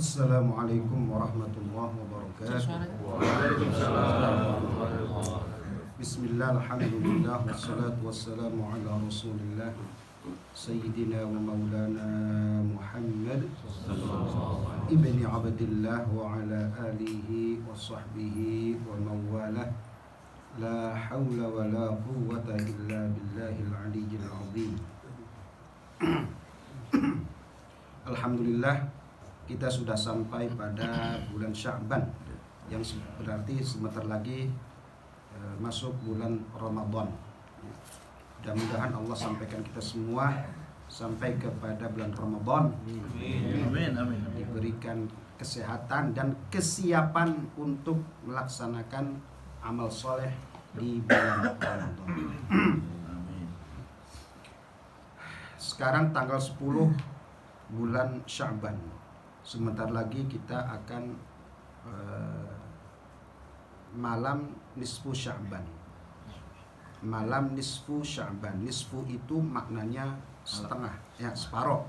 Assalamualaikum warahmatullahi wabarakatuh. Bismillah, alhamdulillah, wassalatu wassalamu ala rasulillah Sayyidina wa maulana Muhammad ibni abdillah wa ala alihi wa sahbihi wa mawalah. La hawla wa la quwwata illa billahil aliyyil azim. Alhamdulillah, kita sudah sampai pada bulan Sya'ban yang berarti sebentar lagi masuk bulan Ramadan. Mudah-mudahan Allah sampaikan kita semua sampai kepada bulan Ramadan. Amin. Amin. Diberikan kesehatan dan kesiapan untuk melaksanakan amal soleh di bulan Ramadan. Sekarang tanggal 10 bulan Sya'ban. Sebentar lagi kita akan malam nisfu Sya'ban. Malam nisfu Sya'ban. Nisfu itu maknanya setengah, ya separuh.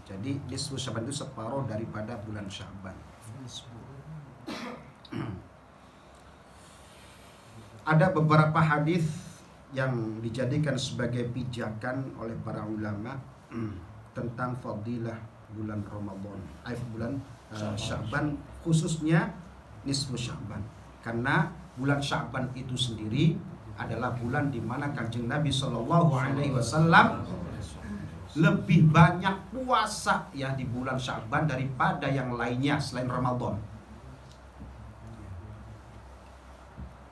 Jadi nisfu Sya'ban itu separuh daripada bulan Sya'ban. Ada beberapa hadis yang dijadikan sebagai pijakan oleh para ulama tentang fadilah bulan Ramadan, bulan Sya'ban, khususnya nisfu Sya'ban. Karena bulan Sya'ban itu sendiri adalah bulan di mana Kanjeng Nabi Shallallahu Alaihi Wasallam lebih banyak puasa ya di bulan Sya'ban daripada yang lainnya selain Ramadan.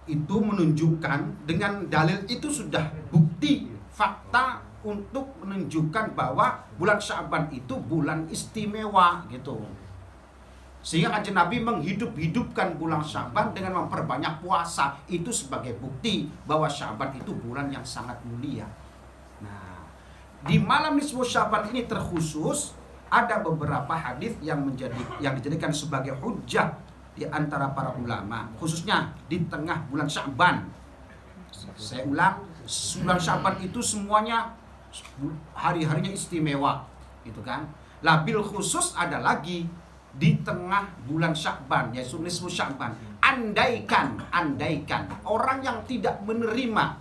Itu menunjukkan, dengan dalil itu sudah bukti fakta untuk menunjukkan bahwa bulan Sya'ban itu bulan istimewa gitu. Sehingga Kanjeng Nabi menghidup-hidupkan bulan Sya'ban dengan memperbanyak puasa. Itu sebagai bukti bahwa Sya'ban itu bulan yang sangat mulia. Nah, di malam nisfu Sya'ban ini terkhusus ada beberapa hadis yang dijadikan sebagai hujjah di antara para ulama, khususnya di tengah bulan Sya'ban. Saya ulang, bulan Sya'ban itu semuanya hari-harinya istimewa, gitu kan? Labil khusus ada lagi di tengah bulan Sya'ban, yaitu nisfu Sya'ban. Andaikan orang yang tidak menerima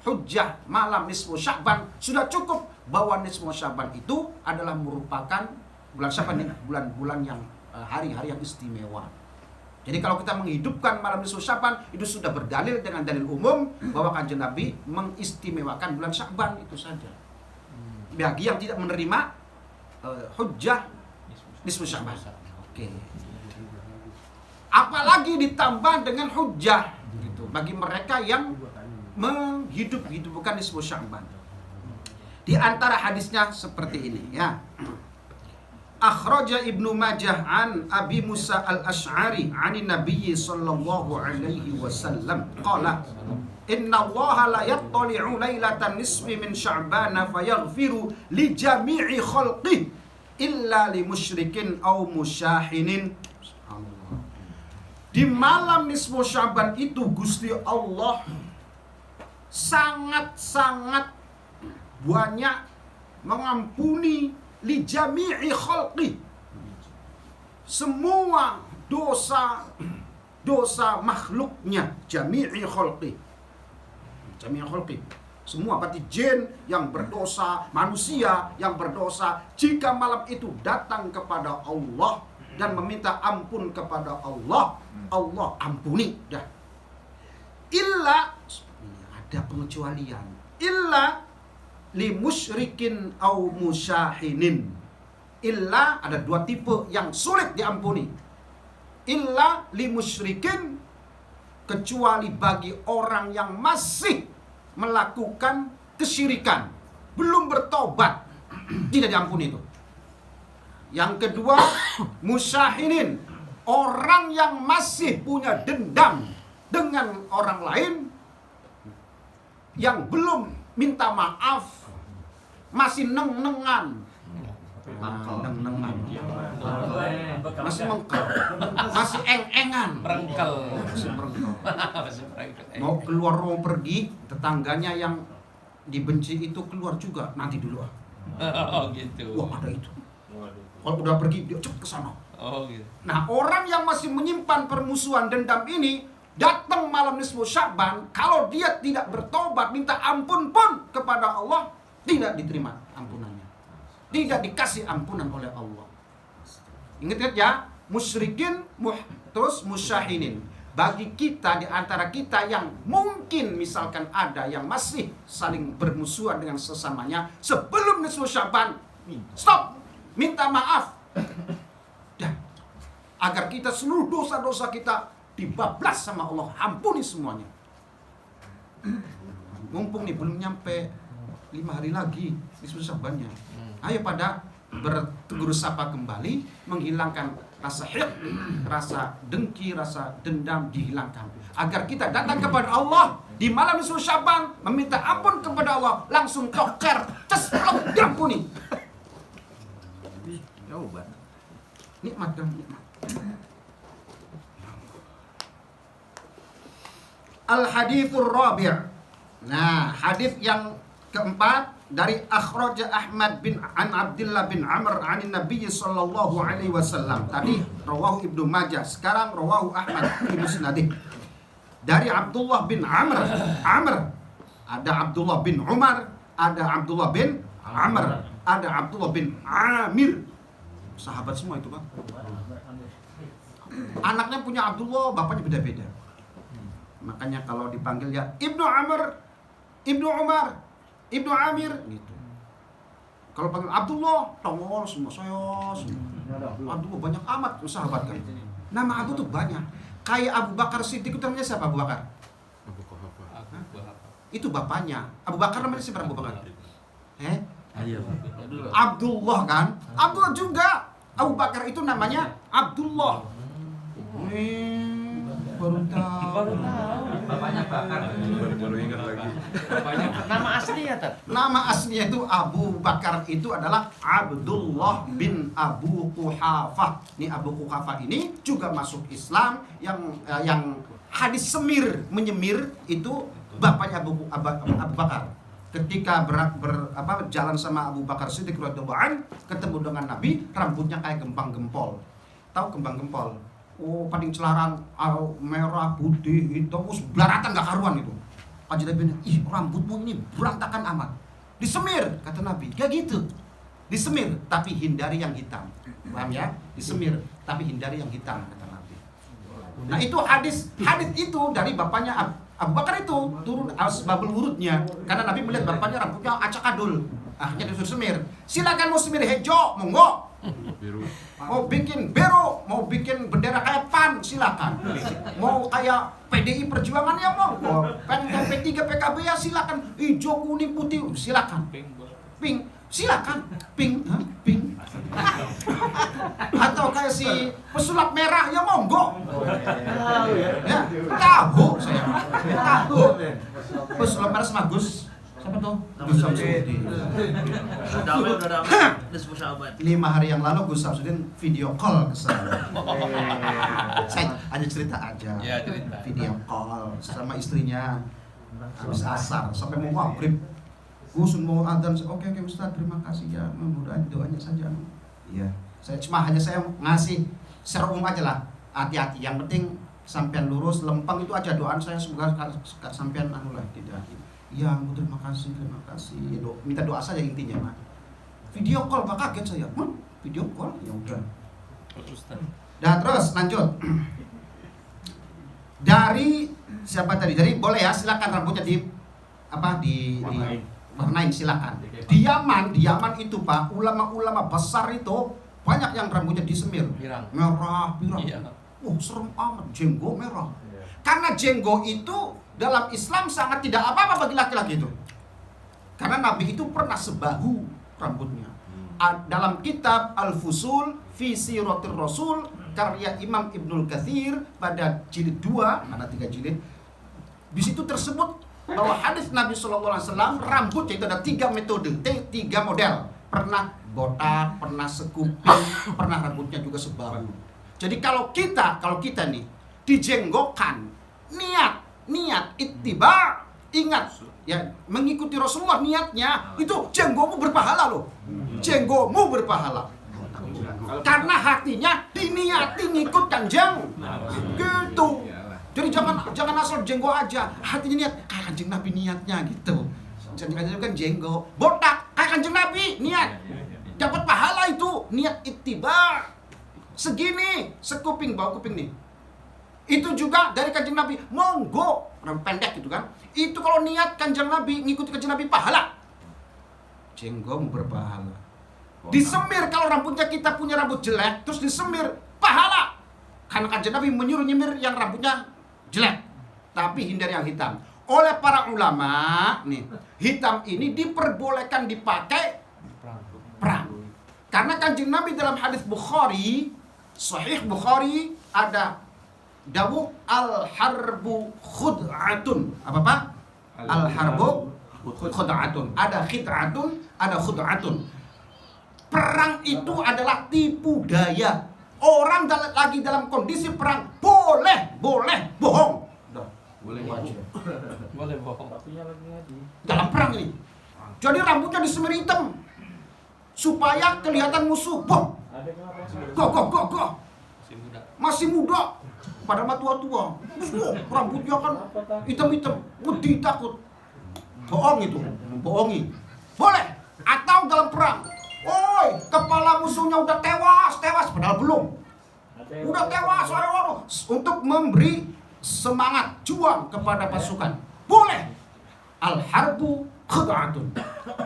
hujjah malam nisfu Sya'ban, sudah cukup bahwa nisfu Sya'ban itu adalah merupakan bulan Sya'ban, bulan-bulan yang hari-hari yang istimewa. Jadi kalau kita menghidupkan malam nisfu Sya'ban, itu sudah berdalil dengan dalil umum bahwa Kanjeng Nabi mengistimewakan bulan Sya'ban, itu saja. Bagi yang tidak menerima hujjah nisfu Sya'ban. Oke. Apalagi ditambah dengan hujjah gitu bagi mereka yang menghidupkan nisfu Sya'ban. Di antara hadisnya seperti ini ya. Akhraja Ibnu Majah an Abi Musa al-Ash'ari 'ani Nabi sallallahu alaihi wasallam qala inna Allaha la yattali'u lailatan nisfi min Sya'ban fayaghfiru li jami'i khalqihi illa li musyrikin aw musyahinin. Di malam nisfu Sya'ban itu Gusti Allah sangat-sangat banyak mengampuni li jami'i khalqi, semua dosa makhluknya. Jami'i khalqi, semua, berarti jin yang berdosa, manusia yang berdosa, jika malam itu datang kepada Allah dan meminta ampun kepada Allah, Allah ampuni dah. Illa, ada pengecualian, illa li musyrikin au musyahinin. Illa, ada dua tipe yang sulit diampuni. Illa li musyrikin, kecuali bagi orang yang masih melakukan kesyirikan, belum bertobat, tidak diampuni itu. Yang kedua, musyahinin, orang yang masih punya dendam dengan orang lain, yang belum minta maaf, masih neng-nengan, masih mengkel, masih eng-engan, mau keluar, mau pergi, tetangganya yang dibenci itu keluar juga, nanti dulu. Oh gitu. Wah, ada itu. Kalau udah pergi dia cek ke sana. Oh gitu. Nah, orang yang masih menyimpan permusuhan dendam ini datang malam nisfu Sya'ban, kalau dia tidak bertobat minta ampun pun kepada Allah, tidak diterima ampunannya. Tidak dikasih ampunan oleh Allah. Ingat ya, musyrikin terus musyahinin. Bagi kita di antara kita yang mungkin misalkan ada yang masih saling bermusuhan dengan sesamanya sebelum nisfu Sya'ban, stop, minta maaf. Dah. Agar kita seluruh dosa-dosa kita dibablas sama Allah, ampuni semuanya. Mumpung nih belum nyampe 5 hari lagi nisfu Sya'bannya. Ayo pada bertegur sapa kembali, menghilangkan rasa hiqd, rasa dengki, rasa dendam dihilangkan. Agar kita datang kepada Allah di malam nisfu Sya'ban, meminta ampun kepada Allah, langsung toker, diampuni. Nikmat dan nikmat. Al-hadithur rabi'. Nah, hadis yang keempat dari akhraja Ahmad bin Abdullah bin Amr an Nabi sallallahu alaihi wasallam. Tadi rawahu Ibnu Majah, sekarang rawahu Ahmad bin Musnadih. Dari Abdullah bin Amr. Ada Abdullah bin Umar, ada Abdullah bin Amr, ada Abdullah bin Amir. Sahabat semua itu, Bang. Anaknya punya Abdullah, bapaknya beda-beda. Makanya kalau dipanggil ya Ibnu Amr, Ibnu Umar, Ibnu Amir gitu. Kalau panggil Abdullah, tongol semua saya. Abdullah banyak amat sahabat kan. Nama Abu tuh banyak. Kayak Abu Bakar Siddiq itu namanya siapa Abu Bakar? Itu bapaknya. Abu Bakar namanya siapa Abu Bakar? Abdullah kan? Abdullah juga. Abu Bakar itu namanya Abdullah. Baru tahu. Bapaknya Bakar. Baru ingat lagi. Bapaknya nama asli ya, Tat? Nama aslinya itu Abu Bakar itu adalah Abdullah bin Abu Quhafah. Ini Abu Quhafah ini juga masuk Islam, yang hadis semir menyemir itu bapaknya Abu Bakar. Ketika jalan sama Abu Bakar Siddiq radhiyallahu anhu, ketemu dengan Nabi, rambutnya kayak gempang gempol. Tahu gempang gempol? Oh, paling celarang, merah, putih, hitam, belaratan gak karuan itu. Aja Nabi, ih rambutmu ini berantakan amat. Disemir, kata Nabi, kayak gitu. Disemir, tapi hindari yang hitam. Paham ya? Disemir, tapi hindari yang hitam, kata Nabi. Nah itu hadis itu dari bapaknya Abu Bakar itu turun asbabul wurudnya, karena Nabi melihat bapaknya rambutnya acak-adul. Akhirnya disuruh semir. Silakan mau semir hijau, monggo. Biru. Mau bikin bero, mau bikin bendera kayak PAN, silakan. Mau kayak PDI Perjuangan ya monggo. Pengen P3 PKB ya silakan. Hijau, kuning, putih, silakan. Pink, silakan. Pink. Atau kayak si pesulap merah ya monggo. Ya, tahu saya. Tahu. Pesulap merah sama Gus. Siapa tuh? Gus Samsudin. Udah damai. Nisfu Sya'ban. 5 hari yang lalu Gus Samsudin video call ke saya. Saya hanya cerita aja. Ya, cerita. Video call sama istrinya. Habis asar sampai mau maghrib. Gus mau adzan. Oke Ustaz, terima kasih ya. Mudah-mudahan doanya saja. Iya. Hanya saya ngasih secara umum aja lah. Hati-hati. Yang penting sampean lurus, lempeng itu aja doaan saya, semoga sampean tidak. Ya, terima kasih. Minta doa saja intinya, Mak. Video call, Pak, kaget saya. Video call? Ya udah. Nah, terus lanjut. Dari siapa tadi? Dari boleh ya, silakan rambutnya warnain silakan. Di Yaman itu, Pak, ulama-ulama besar itu banyak yang rambutnya disemir. Merah, pirang. Iya. Serem amat, jenggo merah. Karena jenggo itu dalam Islam sangat tidak apa-apa bagi laki-laki itu. Karena Nabi itu pernah sebahu rambutnya. Dalam kitab Al-Fusul fi Siratir Rasul karya Imam Ibnul Katsir pada jilid 2, ada 3 jilid. Di situ tersebut bahwa hadis Nabi SAW rambutnya itu ada 3 metode, 3 model. Pernah botak, pernah sekuping, pernah rambutnya juga sebahu. Jadi kalau kita nih dijenggokkan, niat ittiba, ingat ya, mengikuti Rasulullah niatnya itu jenggomu berpahala loh. Jenggomu berpahala. Karena hatinya diniati ngikut Kanjeng. Gitu. Jadi jangan asal jenggo aja, hatinya niat kayak Kanjeng Nabi niatnya gitu. Kanjeng Nabi kan jenggo, botak kayak Kanjeng Nabi niat. Dapat pahala itu, niat ittiba. Segini, sekuping bawah kuping nih. Itu juga dari Kanjeng Nabi, monggo, rambut pendek gitu kan. Itu kalau niat Kanjeng Nabi, ngikuti Kanjeng Nabi pahala. Jenggo berpahala. Disemir kalau rambutnya kita punya rambut jelek, terus disemir, pahala. Karena Kanjeng Nabi menyuruh nyemir yang rambutnya jelek, tapi hindari yang hitam. Oleh para ulama, nih, hitam ini diperbolehkan dipakai perang. Karena Kanjeng Nabi dalam hadis Bukhari, Sahih Bukhari, ada dawuh al-harbu khud'atun. Apa Pak? Al-harbu khud'atun. Ada khid'atun, ada khud'atun. Perang itu adalah tipu daya. Orang lagi dalam kondisi perang boleh bohong. Boleh bohong. Dalam perang ini. Jadi rambutnya disemir hitam supaya kelihatan musuh. Go. Masih muda. Padahal mah tua-tua. Rambutnya kan hitam-hitam. Wedi takut. Bohong itu. Bohongi. Boleh. Atau dalam perang. Oi, kepala musuhnya udah tewas, padahal belum. Udah tewas, untuk memberi semangat, juang kepada pasukan. Boleh. Al-harbu khud'atun.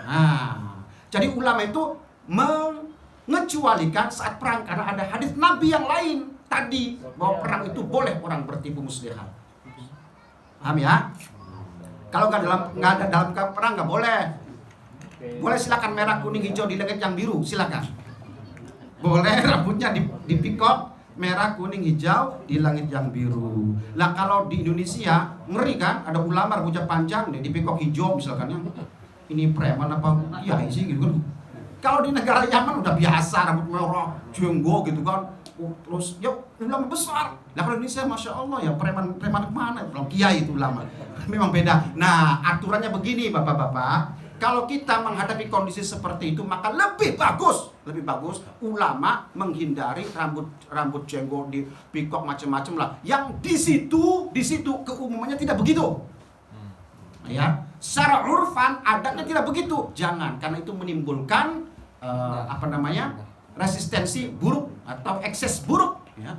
Nah, jadi ulama itu mengecualikan saat perang karena ada hadis Nabi yang lain tadi bahwa perang itu boleh orang bertipu muslihat. Paham ya? Kalau nggak ada dalam perang nggak boleh. Boleh silakan merah, kuning, hijau di langit yang biru, silakan. Boleh rambutnya dipikot merah, kuning, hijau di langit yang biru. Lah kalau di Indonesia ngeri kan, ada ulama rambutnya panjang dipikot hijau misalkan ya. Ini preman apa? Iya sih gitu kan. Kalau di negara Yaman udah biasa rambut merah, jenggo gitu kan. Terus ya ulama besar. Lah kalau Indonesia masya Allah ya preman kemana? Belum kiai itu ulama. Memang beda. Nah aturannya begini bapak-bapak. Kalau kita menghadapi kondisi seperti itu maka lebih bagus ulama menghindari rambut jenggot dipikok macam-macam lah. Yang di situ keumumannya tidak begitu. Ya, secara urfan adatnya tidak begitu. Jangan karena itu menimbulkan resistensi buruk atau ekses buruk ya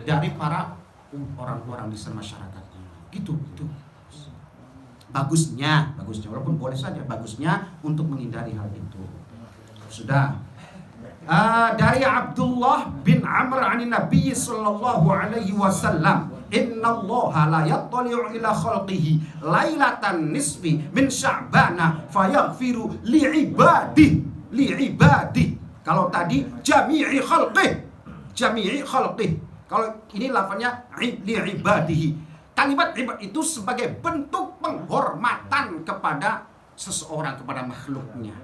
dari para orang-orang di masyarakat. Gitu. Bagusnya walaupun boleh saja bagusnya untuk menghindari hal itu. Sudah. Dari Abdullah bin Amr an Nabi sallallahu alaihi wasallam, innallaha la yattali'u ila khalqihi lailatan nisfi min sya'bana fayaghfiru li'ibadi. Kalau tadi jami'i khalqih. Kalau ini lafaznya li'ibadihi. Kalimat ibad itu sebagai bentuk penghormatan kepada seseorang, kepada makhluknya.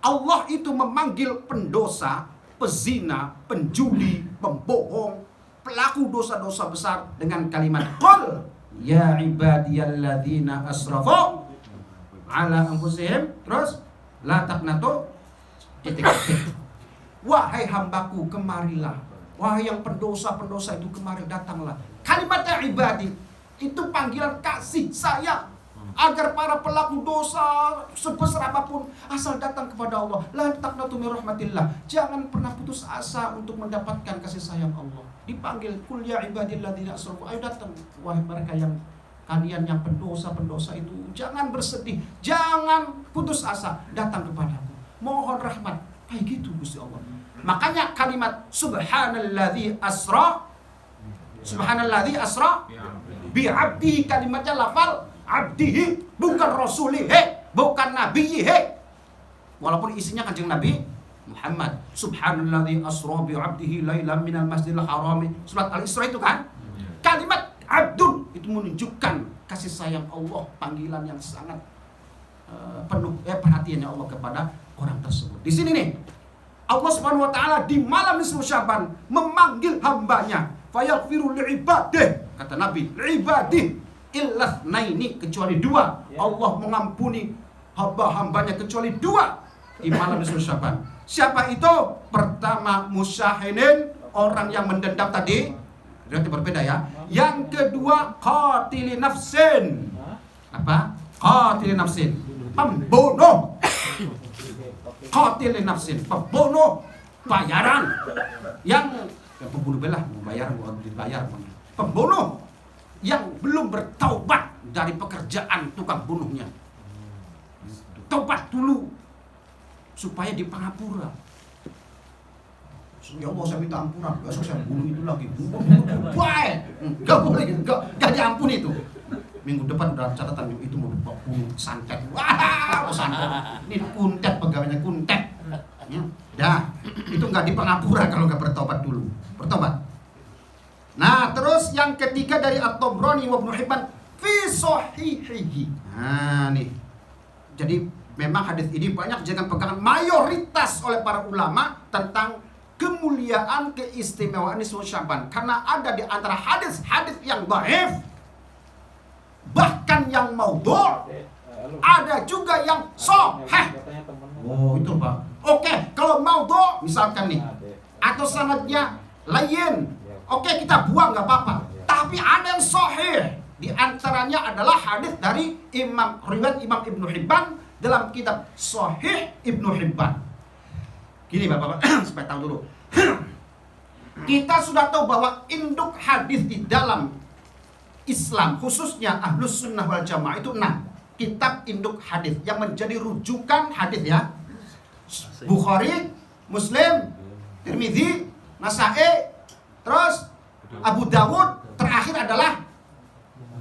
Allah itu memanggil pendosa, pezina, penjudi, pembohong, pelaku dosa-dosa besar dengan kalimat qul ya ibadiyalladzina asrafu ala anfusihim, terus la taqnatu wahai hambaku kemarilah, wahai yang pendosa-pendosa itu kemari datanglah. Kalimatnya ibadi itu panggilan kasih sayang agar para pelaku dosa sebesar apapun asal datang kepada Allah. La taqnatu min rahmatillah. Jangan pernah putus asa untuk mendapatkan kasih sayang Allah. Dipanggil kul ya ibadilladzina asrafu. Ayo datang wahai mereka yang kalian yang pendosa-pendosa itu, jangan bersedih, jangan putus asa, datang kepadaku. Mohon rahmat. Kayak gitu Gusti Allah. Makanya kalimat subhanalladzi asra bi'abdihi, kalimatnya lafal abdihi, bukan rasulihi, bukan nabiyihi. Walaupun isinya Kanjeng Nabi Muhammad. Subhanalladzi asra bi'abdihi lailan minal masjidil haram. Surat Al-Isra itu kan. Kalimat abdun itu menunjukkan kasih sayang Allah, panggilan yang sangat penuh perhatiannya Allah kepada orang tersebut. Di sini nih Allah Subhanahu wa taala di malam nisfu Sya'ban memanggil hambanya, fayaghfiru li'ibadih. Kata Nabi, li'ibadih illah naini, kecuali dua. Allah mengampuni hamba-hambanya kecuali dua. di malam nisfu Sya'ban. Siapa itu? Pertama musyahinin, orang yang mendendam tadi, berarti berbeda ya. Yang kedua qatilin nafsin. Apa? Qatilin nafsin, pembunuh. Qatilin nafsin, pembunuh bayaran. Yang pembunuh belah, bayar bukan dibayar. Pembunuh yang belum bertaubat dari pekerjaan tukang bunuhnya. Taubat dulu supaya dipangapura. Ya Allah, saya minta ampunan, besok saya bunuh itu lagi. Baik, enggak boleh, enggak diampuni itu. Minggu depan udah catatan itu mau dibunuh santet. Wah, santet. Ini kuntet, pegawainya kuntet. Ya, dah, itu enggak dipangapura kalau enggak bertobat dulu. Bertobat. Nah, terus yang ketiga dari At-Tabrani wa Ibnu Hibban fi sahihihi. Nah, nih. Jadi memang hadis ini banyak jangan pegangan mayoritas oleh para ulama tentang kemuliaan keistimewaan nisfu Sya'ban, karena ada di antara hadis-hadis yang dhaif, bahkan yang maudhu', ada juga yang sahih. Oh, itu Pak. Oke, kalau maudhu' misalkan nih, atau sanadnya lain, oke kita buang nggak apa-apa. Tapi ada yang sahih. Di antaranya adalah hadis dari riwayat Imam Ibnu Hibban dalam kitab Sahih Ibnu Hibban. Gini Bapak-bapak, supaya tahu dulu. Kita sudah tahu bahwa induk hadis di dalam Islam, khususnya Ahlus Sunnah wal Jamaah itu 6 kitab induk hadis yang menjadi rujukan hadis ya. Bukhari, Muslim, Tirmidzi, Nasa'i, terus Abu Dawud, terakhir adalah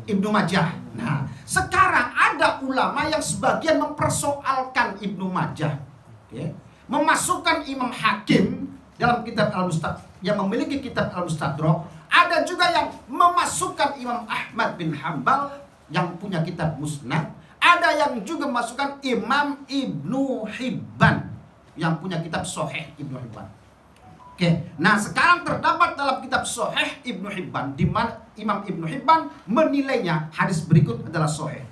Ibnu Majah. Nah, sekarang ada ulama yang sebagian mempersoalkan Ibnu Majah, memasukkan Imam Hakim dalam kitab Al-Mustadrak, yang memiliki kitab Al-Mustadrak. Ada juga yang memasukkan Imam Ahmad bin Hanbal yang punya kitab Musnad. Ada yang juga memasukkan Imam Ibnu Hibban yang punya kitab Sahih Ibnu Hibban. Oke, nah sekarang terdapat dalam kitab Sahih Ibnu Hibban di mana Imam Ibnu Hibban menilainya hadis berikut adalah sahih.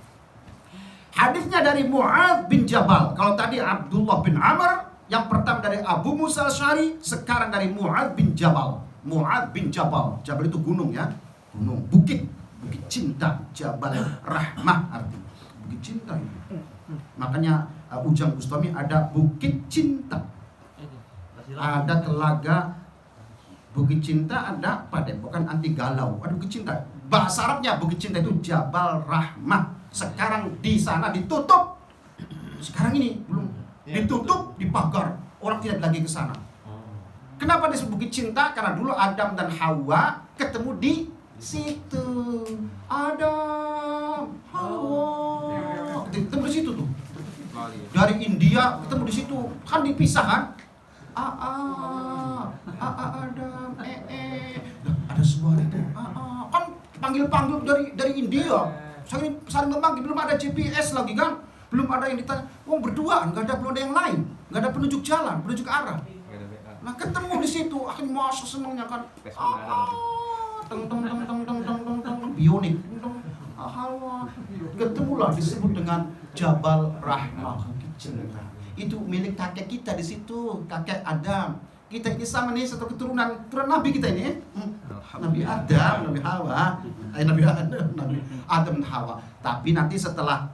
Hadisnya dari Mu'adz bin Jabal. Kalau tadi Abdullah bin Amr, yang pertama dari Abu Musa Al-Asy'ari, sekarang dari Mu'adz bin Jabal. Mu'adz bin Jabal. Jabal itu gunung ya. Gunung, bukit. Bukit cinta. Jabal Rahmah artinya. Bukit cinta itu. Makanya Ujang Bustami ada bukit cinta. Ada telaga bukit cinta, ada padepokan anti galau. Ada bukit cinta. Bahasa Arabnya bukit cinta itu Jabal Rahmah. Sekarang di sana ditutup. Sekarang ini belum ditutup, dipagar. Orang tidak lagi ke sana. Kenapa disebut bukit cinta? Karena dulu Adam dan Hawa ketemu di situ. Adam, Hawa, ketemu di situ tuh. Dari India ketemu di situ. Kan dipisah kan? Adam, ada suara itu. Kan panggil-panggil dari India. Saling memanggil, belum ada GPS lagi kan? Belum ada yang ditanya. Wong berduaan, belum ada yang lain. Nggak ada penunjuk jalan, penunjuk arah. Nah ketemu di situ, akhirnya masa senangnya kan. Bionik. Ketemulah disebut dengan Jabal Rahmah. Itu milik kakek kita di situ, kakek Adam. Kita ini sama nih satu keturunan Nabi kita ini. Nabi Adam, Nabi Hawa. Nabi Adam dan Hawa. Tapi nanti setelah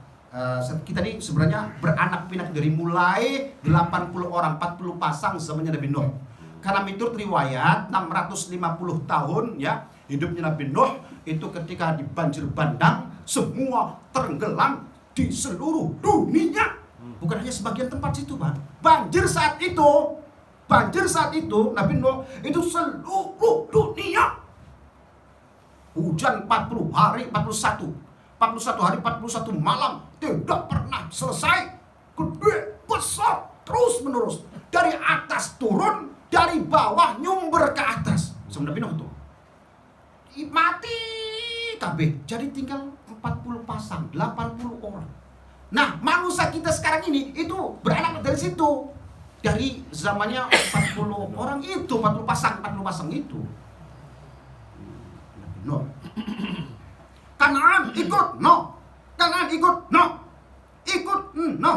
kita ini sebenarnya beranak pinak dari mulai 80 orang, 40 pasang zamannya Nabi Nuh. Karena menurut riwayat 650 tahun ya hidupnya Nabi Nuh itu ketika di banjir bandang semua tenggelam di seluruh dunia. Bukan hanya sebagian tempat situ, Pak. Banjir saat itu Nabi Nuh itu seluruh dunia. Hujan 40 hari 41 hari 41 malam tidak pernah selesai. Gede, besar, terus menerus. Dari atas turun, dari bawah nyumber ke atas. Sama Nabi Nuh itu. Mati kabeh. Jadi tinggal 40 pasang, 80 orang. Nah, manusia kita sekarang ini itu beranak dari situ. Dari zamannya 40 orang itu, 40 pasang itu. No. Kanaan ikut, no. Kanaan ikut, no. Ikut, no.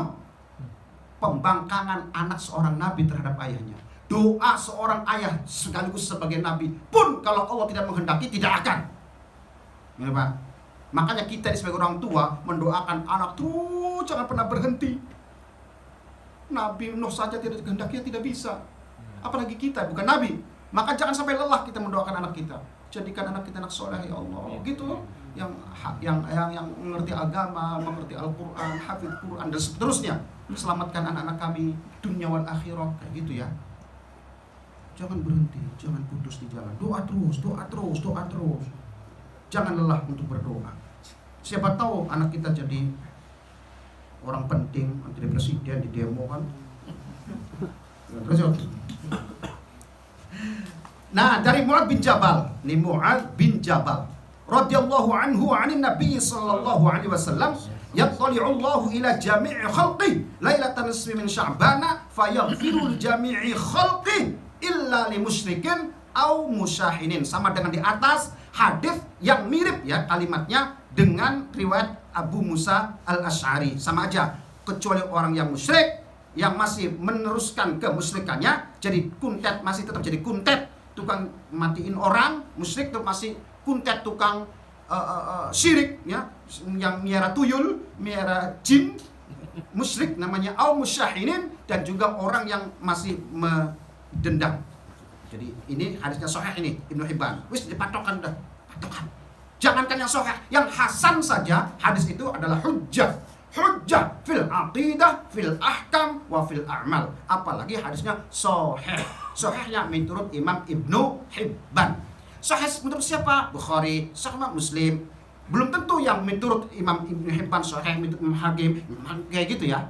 pembangkangan anak seorang nabi terhadap ayahnya. Doa seorang ayah sekaligus sebagai nabi pun kalau Allah tidak menghendaki tidak akan. Ya, Pak. Makanya kita sebagai orang tua mendoakan anak tuh jangan pernah berhenti. Nabi Nuh saja tidak dikehendaki tidak bisa. Apalagi kita bukan nabi. Maka jangan sampai lelah kita mendoakan anak kita. Jadikan anak kita anak soleh ya Allah. Gitu. Yang mengerti agama, mengerti Al-Quran, hafidz Quran dan seterusnya. Selamatkan anak-anak kami dunia wal akhirah kayak gitu ya. Jangan berhenti, jangan putus di jalan. Doa terus, doa terus, doa terus. Jangan lelah untuk berdoa. Siapa tahu anak kita jadi orang penting, jadi presiden di demo kan. Terus ya. Nah, dari Mu'adz bin Jabal. Ini Mu'adz bin Jabal radhiyallahu anhu 'anin Nabi sallallahu alaihi wasallam, yattali'u Allahu ila jami'i khalqi lailatan nisfi min Sya'bana fayaghfiru li jami'i khalqi illa li musyrikin au musyahinin. Sama dengan di atas hadis yang mirip ya kalimatnya dengan riwayat Abu Musa al-Asy'ari. Sama aja, kecuali orang yang musyrik yang masih meneruskan kemusyrikannya jadi kuntet, masih tetap jadi kuntet, tukang matiin orang, musyrik itu masih kuntet, tukang syirik ya, yang miara tuyul, miara jin, musyrik namanya, au musyahinin, dan juga orang yang masih mendendam. Jadi ini hadisnya sahih ini Ibnu Hibban. Wis dipatokan dah, patokan. Jangankan yang sahih, yang hasan saja hadis itu adalah hujjah. Hujjah fil aqidah, fil ahkam, wa fil a'mal. Apalagi hadisnya sahih. Sahihnya menurut Imam Ibnu Hibban. Sahih menurut siapa? Bukhari, Sahih Muslim. Belum tentu yang menurut Imam Ibnu Hibban sahih, menurut Imam Hakim, kayak gitu ya.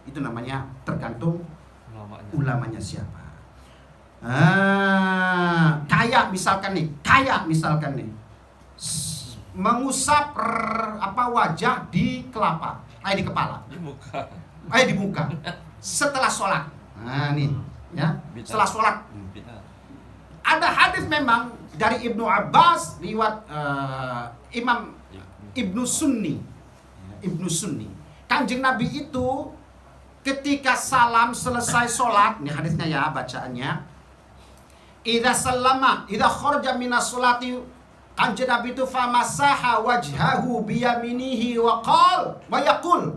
Itu namanya tergantung ulamanya siapa. Kayak misalkan nih, mengusap wajah di kelapa, di kepala, di muka setelah sholat. Nah nih ya, setelah sholat. Ada hadis memang dari Ibnu Abbas riwayat Imam Ibnu Sunni. Kanjeng Nabi itu ketika salam selesai sholat, ini hadisnya ya bacaannya. Idza kharaja minas sholati, Kanjeng Nabi itu famasaha wajhahu biyaminihi wa yaqul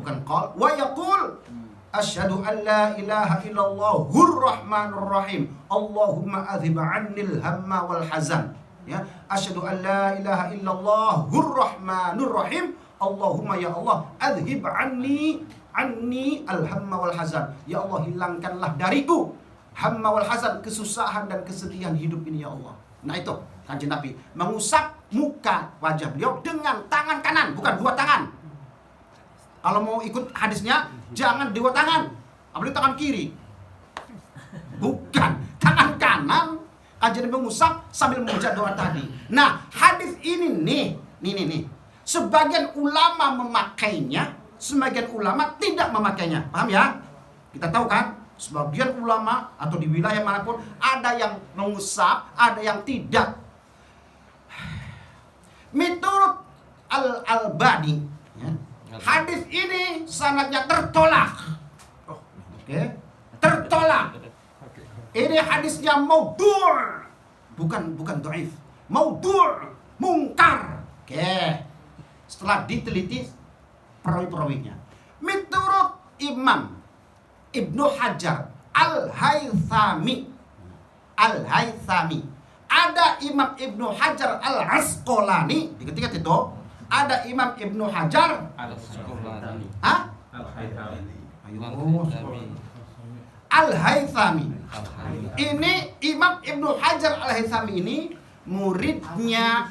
asyhadu an la ilaha illallah hur-rahmanur rahim Allahumma adhib 'annil hamma wal hazan. Ya, asyhadu an la ilaha illallah hur-rahmanur rahim Allahumma ya Allah adhib 'anni al hamma wal hazan. Ya Allah, hilangkanlah dariku hamma wal hazan, kesusahan dan kesedihan hidup ini ya Allah. Nah itu Kanjeng Nabi mengusap muka wajah beliau dengan tangan kanan, bukan dua tangan. Kalau mau ikut hadisnya jangan dua tangan, apalagi tangan kiri. Bukan, tangan kanan. Kanjeng Nabi mengusap sambil membaca doa tadi. Nah, hadis ini nih. Sebagian ulama memakainya, sebagian ulama tidak memakainya. Paham ya? Kita tahu kan? Sebagian ulama atau di wilayah manapun ada yang mengusap, ada yang tidak. Menurut Al-Albani, ya, hadis ini sanadnya tertolak. Oke, tertolak. Ini hadisnya maudhu', bukan dhaif. Maudhu', mungkar. Oke. Setelah diteliti perawi-perawinya. Menurut Imam Ibnu Hajar Al-Haythami. Ada Imam Ibnu Hajar Al-Asqalani. Diketik itu. Ada Imam Ibnu Hajar Al-Asqalani. Al-Haythami. Ini Imam Ibnu Hajar Al-Haythami ini muridnya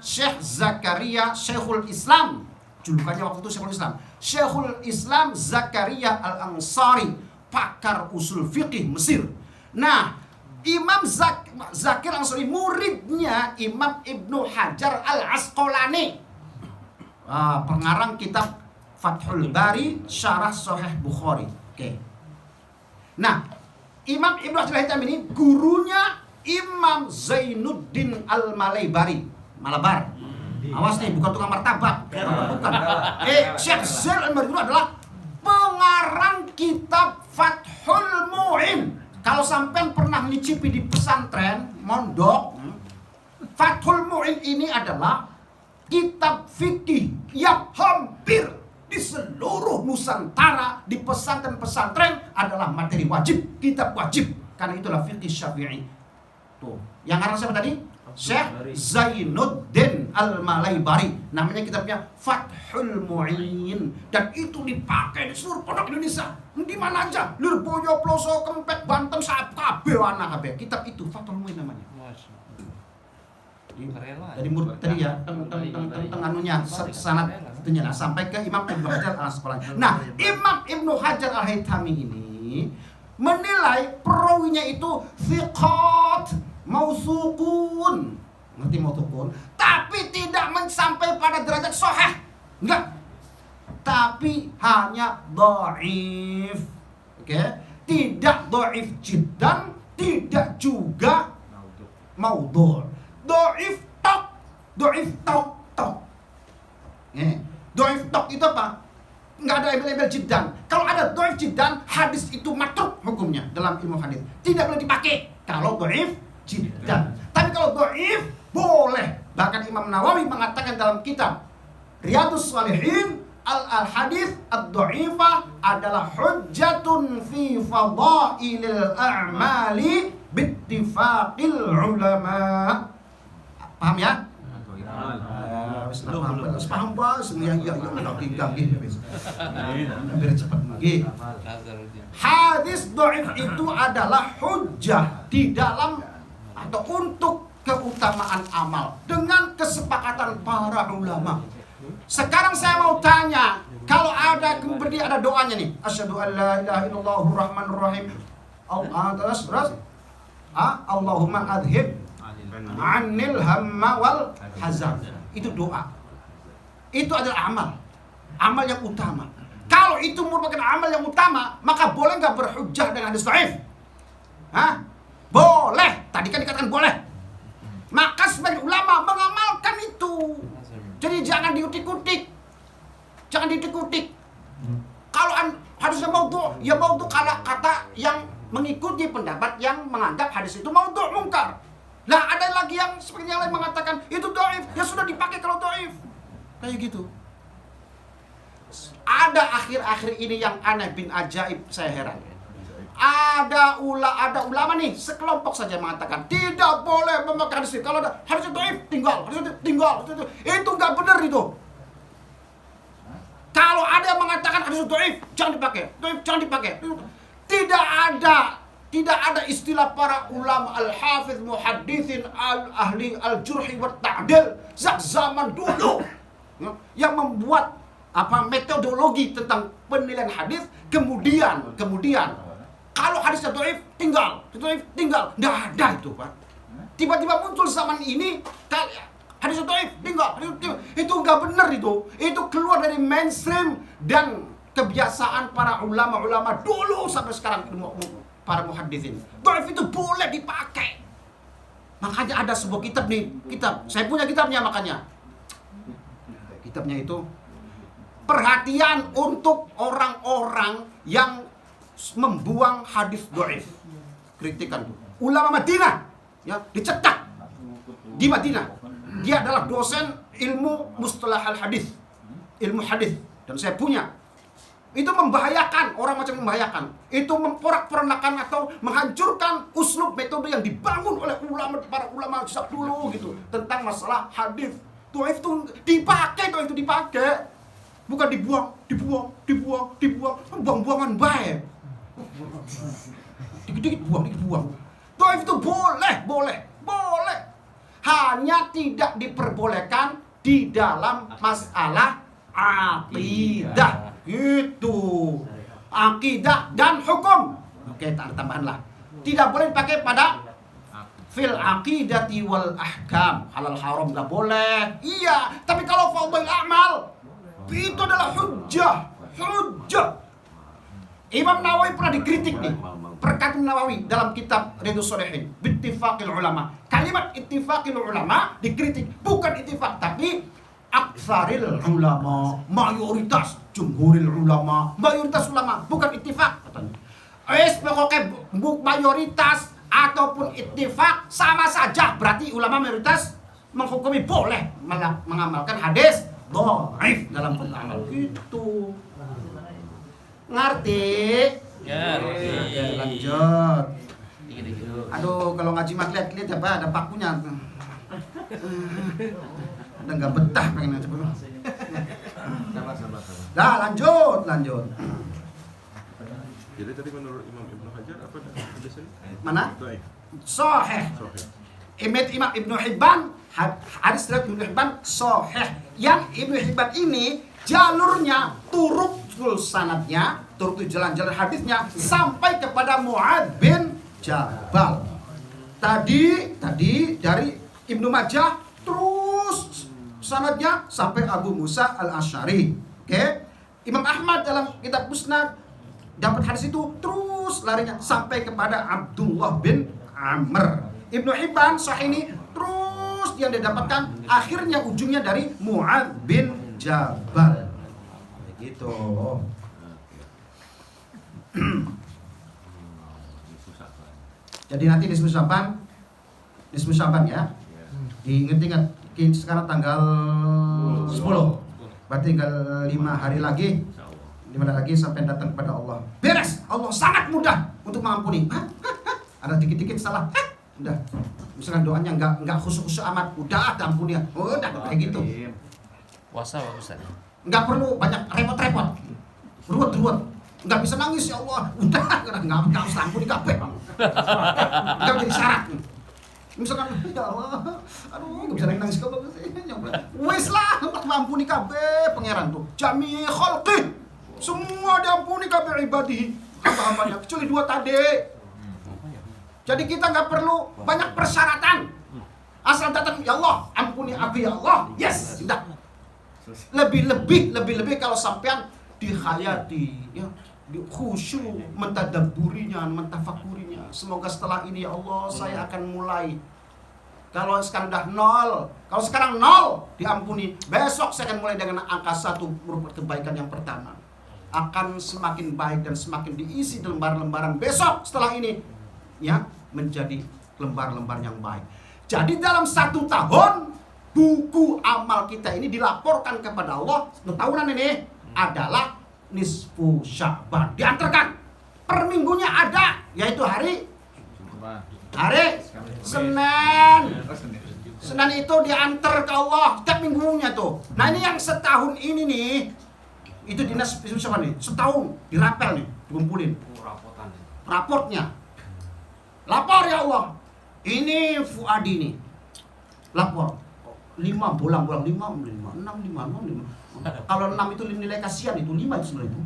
Syekh Zakaria Syekhul Islam. Julukannya waktu itu Syekhul Islam. Syekhul Islam Zakaria Al-Ansari, pakar usul fikih Mesir. Nah, Imam Zakir Al-Ansari muridnya Imam Ibnu Hajar Al-Asqalani. Pengarang kitab Fathul Bari Syarah Sahih Bukhari. Oke. Nah, Imam Ibnu Hajar Al-Haythami ini gurunya Imam Zainuddin Al-Malaybari. Malabar. Awas nih, bukan tukang martabak. Bukan. Syekh Zain Al-Malaybari adalah pengarang kitab Fathul Mu'in. Kalau sampean pernah nyicipi di pesantren, mondok, Fathul Mu'in ini adalah kitab fikih yang hampir di seluruh Nusantara di pesantren-pesantren adalah materi wajib, kitab wajib. Karena itulah fikih Syafi'i. Tuh, yang karena siapa tadi? Syekh Zainuddin Al-Malaybari. Namanya kitabnya Fathul Mu'in, dan itu dipakai di seluruh pondok Indonesia. Di mana aja, Lirboyo, Ploso, Kempek, Banten, kabeh ana kabeh. Kitab itu Fathul Mu'in namanya. Jadi murid tadi ya, teng anunya sanad itunya. Nah, sampai ke Imam Ibnu Hajar Al-Asqalani. Nah, Imam Ibnu Hajar Al-Haytami ini menilai perawinya itu thiqat, mausuqun. Ngerti mausuqun? Tapi tidak sampai pada derajat sahih. Enggak. Tapi hanya dhaif. Oke? Tidak dhaif jiddan, tidak juga maudhu'. Dhaif tok. Dhaif tok itu apa? Nggak ada label jiddan. Kalau ada dhaif jiddan, hadis itu matruk hukumnya dalam ilmu hadis. Tidak boleh dipakai kalau dhaif jiddan. Tapi kalau dhaif boleh. Bahkan Imam Nawawi mengatakan dalam kitab Riyadhus Shalihin, al-hadis ad-dha'ifah adalah hujjatun fi fadailil a'mali bittifaqil ulama. Paham ya? Paham bos, ya biar cepat lagi. Hadis dhaif itu adalah hujjah di dalam atau untuk keutamaan amal dengan kesepakatan para ulama. Sekarang saya mau tanya, kalau ada kemudian ada doanya nih, asyhadu an la ilaha illallahur rahmanir rahim. Allahumma adhib anil hamma wal hazan. Itu doa. Itu adalah amal yang utama. Kalau itu merupakan amal yang utama, maka boleh nggak berhujjah dengan hadis dhaif? Boleh. Tadi kan dikatakan boleh. Maka sebagian ulama mengamalkan itu. Jadi jangan diutik-utik. Kalau hadisnya maudhu', ya maudhu' kata yang mengikuti pendapat yang menganggap hadis itu maudhu', mungkar. Nah, ada lagi yang seperti yang lain mengatakan itu dhaif, ya sudah dipakai kalau dhaif. Kayak gitu. Ada akhir-akhir ini yang aneh bin ajaib, saya heran. Ada ulama nih, sekelompok saja mengatakan tidak boleh memakai hadis. Kalau ada hadis dhaif, tinggal. Itu enggak benar itu. Kalau ada yang mengatakan hadis dhaif, jangan dipakai. Tidak ada istilah para ulama al-hafiz muhadditsin ahli al-jurhi wa ta'dil zaman dulu yang membuat metodologi tentang penilaian hadis, kemudian kalau hadisnya dhaif tinggal, enggak ada itu, Pak. Tiba-tiba muncul zaman ini hadis dhaif tinggal, itu enggak benar itu keluar dari mainstream dan kebiasaan para ulama-ulama dulu sampai sekarang, para muhaddisin. Dhaif itu boleh dipakai. Makanya ada sebuah kitab, saya punya kitabnya makanya. Kitabnya itu perhatian untuk orang-orang yang membuang hadis dhaif. Kritikan tuh. Ulama Madinah ya, dicetak di Madinah. Dia adalah dosen ilmu mustalah al-hadis. Ilmu hadis, dan saya punya. Itu membahayakan, orang macam membahayakan. Itu memporak-porandakan atau menghancurkan uslub metode yang dibangun oleh para ulama sejak dulu gitu tentang masalah hadis. Dhaif itu dipakai. Bukan dibuang. Buang-buangan baik. Dikit-dikit buang. Dhaif itu boleh. Hanya tidak diperbolehkan di dalam masalah akidah. Itu akidah dan hukum. Oke, tak ada tambahan lah. Tidak boleh dipakai pada fil aqidati wal ahkam. Halal haram enggak boleh. Iya, tapi kalau fadhil amal itu adalah hujjah. Imam Nawawi pernah dikritik nih. Perkataan Nawawi dalam kitab Riyadhus Shalihin, bittifaqil ulama. Kalimat ittifaqil ulama dikritik, bukan ittifaq tapi aksaril ulama, mayoritas. jumhuril ulama, mayoritas ulama, bukan ittifaq katanya. Pokoknya mayoritas ataupun ittifaq sama saja, berarti ulama mayoritas menghukumi boleh mengamalkan hadis dhaif dalam beramal gitu. Ngerti? Ya, Oke, lanjut. Aduh, kalau ngaji mat lihat apa ada pakunya. Udah nggak betah pengen ngaji. Sama. Nah, lanjut. Jadi tadi menurut Imam Ibnu Hajar apa hadis ini? Mana? Dhaif. Sahih. Sahih. Imam Ibnu Hibban, hadis riwayat Ibnu Hibban sahih. Yang Ibnu Hibban ini jalurnya turuk sanadnya, turuk jalan-jalan hadisnya sampai kepada Mu'adz bin Jabal. Tadi dari Ibnu Majah terus sanadnya sampai Abu Musa al-Asy'ari. Oke? Imam Ahmad dalam kitab Musnad dapat hadis itu terus larinya sampai kepada Abdullah bin Amr. Ibnu Hibban sahih ini terus yang didapatkan akhirnya ujungnya dari Mu'adz bin Jabal. Begitu. Jadi nanti nisfu Syaban ya. Diingat-ingat sekarang tanggal 10. Berarti tinggal 5 hari lagi. 5 hari lagi sampai datang kepada Allah. Beres. Allah sangat mudah untuk mengampuni. Ada dikit-dikit salah. Udah. Misalkan doanya enggak khusus-khusus amat, udah ampuni ya. Udah kayak gitu. Puasa Pak Ustaz. Enggak perlu banyak repot-repot. Ruwet. Enggak bisa nangis ya Allah. Udah, enggak usah ampuni kabeh. Enggak jadi syarat. Misalkan ya Allah, aduh enggak bisa nangis kabeh. Wis lah, ampuni kabeh pangeran tuh. Jami khalqi. Semua diampuni kabeh ibadihi. Hamba-hambanya kecuali 2 tadi. Jadi kita nggak perlu banyak persyaratan. Asal datang ya Allah, ampuni aku ya Allah. Yes, sudah. Lebih kalau sampean dihayati ya, di khusyuk mentadabburinya, mentafakurinya. Semoga setelah ini ya Allah saya akan mulai. Kalau sekarang udah 0, kalau sekarang 0 diampuni, besok saya akan mulai dengan angka 1 merupakan kebaikan yang pertama. Akan semakin baik dan semakin diisi di lembaran-lembaran besok setelah ini ya menjadi lembar-lembar yang baik. Jadi dalam 1 tahun buku amal kita ini dilaporkan kepada Allah tahunan ini adalah nisfu Sya'ban. Diantarkan per minggunya ada, yaitu hari Senin. Senin itu diantar ke Allah setiap minggunya tuh. Nah ini yang setahun ini nih, itu dinas siapa nih? Setahun dirapel nih, dikumpulin raportnya. Lapor ya Allah. Ini Fuadi nih. Lapor. 5 bolang-bolang 5. Kalau 6 itu nilai kasihan itu 5 itu sebenarnya itu.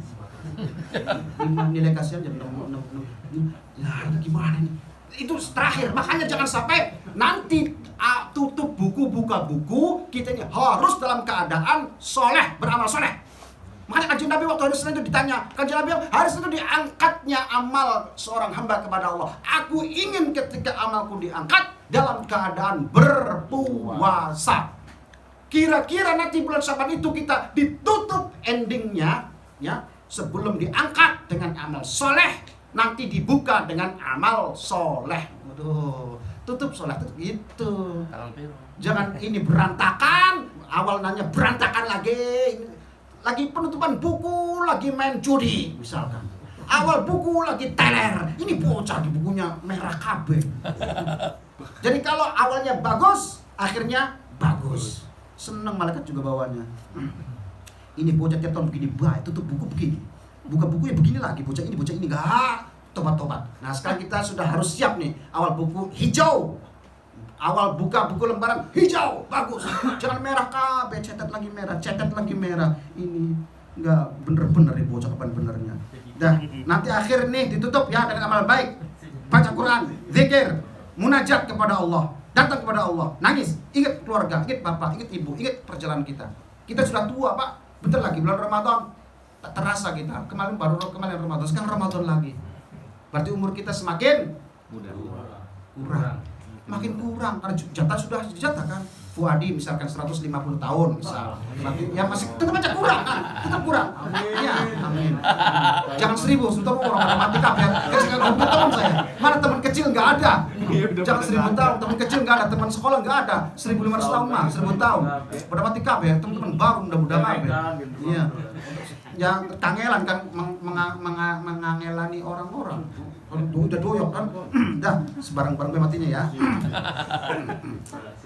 5 nilai kasihan jadi 6. Nah, ini gimana nih? Itu terakhir. Makanya jangan sampai nanti tutup buku, buka buku, kita ini harus dalam keadaan soleh, beramal soleh. Makanya Kanjeng Nabi waktu hari Senin itu ditanya, Kanjeng Nabi hari Senin itu diangkatnya amal seorang hamba kepada Allah. Aku ingin ketika amalku diangkat dalam keadaan berpuasa. Kira-kira nanti bulan Syaban itu kita ditutup endingnya ya, sebelum diangkat dengan amal soleh, nanti dibuka dengan amal soleh. Waduh, tutup soleh itu gitu. Jangan ini berantakan, awal nanya berantakan lagi penutupan buku, lagi main judi misalkan. Awal buku lagi teler, ini bocah di bukunya merah KB. Jadi kalau awalnya bagus, akhirnya bagus. Seneng malaikat juga bawanya. Ini bocah tiap tahun begini, baik tutup buku begini. Buka bukunya begini lagi, bocah ini enggak tobat. Nah sekarang kita sudah harus siap nih, awal buku hijau. Awal buka buku lembaran hijau, bagus. Jangan merah kabeh, cetet lagi merah. Ini enggak bener-bener nih bocah kapan benernya. Dah, nanti akhir nih ditutup ya dengan amal baik. Baca Quran, zikir, munajat kepada Allah, datang kepada Allah, nangis, ingat keluarga, ingat bapak, ingat ibu, ingat perjalanan kita. Kita sudah tua, Pak. Bentar lagi bulan Ramadan. Tak terasa kita. Kemarin Ramadan, sekarang Ramadan lagi. Berarti umur kita semakin kurang. makin kurang karena jatah sudah dijatah kan. Fuadi misalkan 150 tahun misal. Ya masih tetap aja kurang kan? Tetap kurang. Ya, amin. Jangan 1000, sebetulnya orang matematika biar enggak 20 tahun saya. Mana teman kecil enggak ada. Jangan 1000 tahun, teman kecil enggak ada, teman sekolah enggak ada. 1500 tahun mah, 1000 tahun. Matematika ya, teman-teman baru mudah-mudahan ya. Iya. Yang kangelan kan mengangelani orang-orang. Udah doyok kan, dah sebarang-barang matinya ya.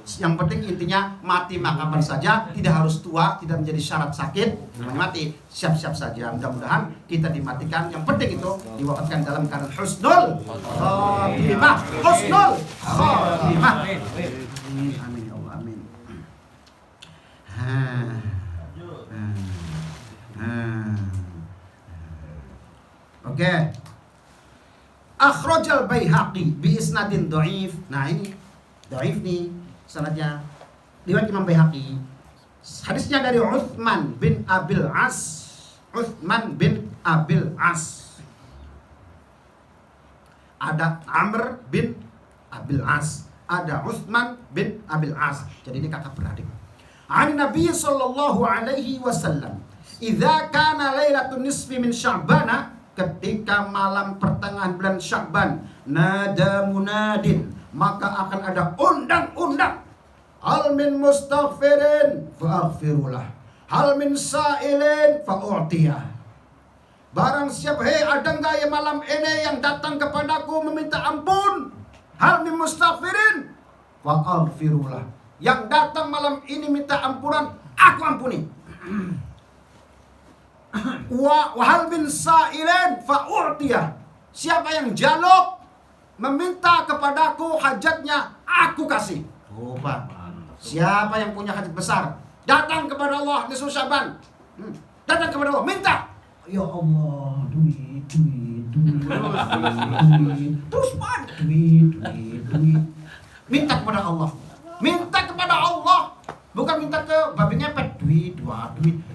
Yang penting intinya mati kapan saja, tidak harus tua, tidak menjadi syarat sakit, mati siap-siap saja. Mudah-mudahan kita dimatikan. Yang penting itu diwafatkan dalam keadaan husnul khotimah, husnul khotimah. Amin ya Allah, amin. Oke. Akhrajal Baihaqi bi isnadin dhaif. Nah, ini dhaif nih sanadnya. Riwayat Imam Baihaqi. Hadisnya dari Utsman bin Abil As. Utsman bin Abil As. Ada Amr bin Abil As, ada Utsman bin Abil As. Jadi ini kakak beradik. An Nabi sallallahu alaihi wasallam, "Idza kana lailatun nisfi min Sya'ban," ketika malam pertengahan bulan Sya'ban, nada munadin, maka akan ada undang-undang. Hal min mustaghfirin fa'aghfirulah, hal min sa'ilin fa'u'tiyah. Barang siapa, ada enggak ya malam ini yang datang kepadaku meminta ampun? Hal min mustaghfirin fa'aghfirulah. Yang datang malam ini minta ampunan, aku ampuni. Wa hal min sa'ilin fa'u'tiyah. Siapa yang jaluk meminta kepadaku hajatnya, aku kasih. Oh, Pak. Siapa yang punya hajat besar, datang kepada Allah di Sya'ban. Datang kepada Allah, minta. Ya Allah, duit. Terus Pak, duit. Minta kepada Allah. Minta kepada Allah. Bukan minta ke babi ngepet, duit.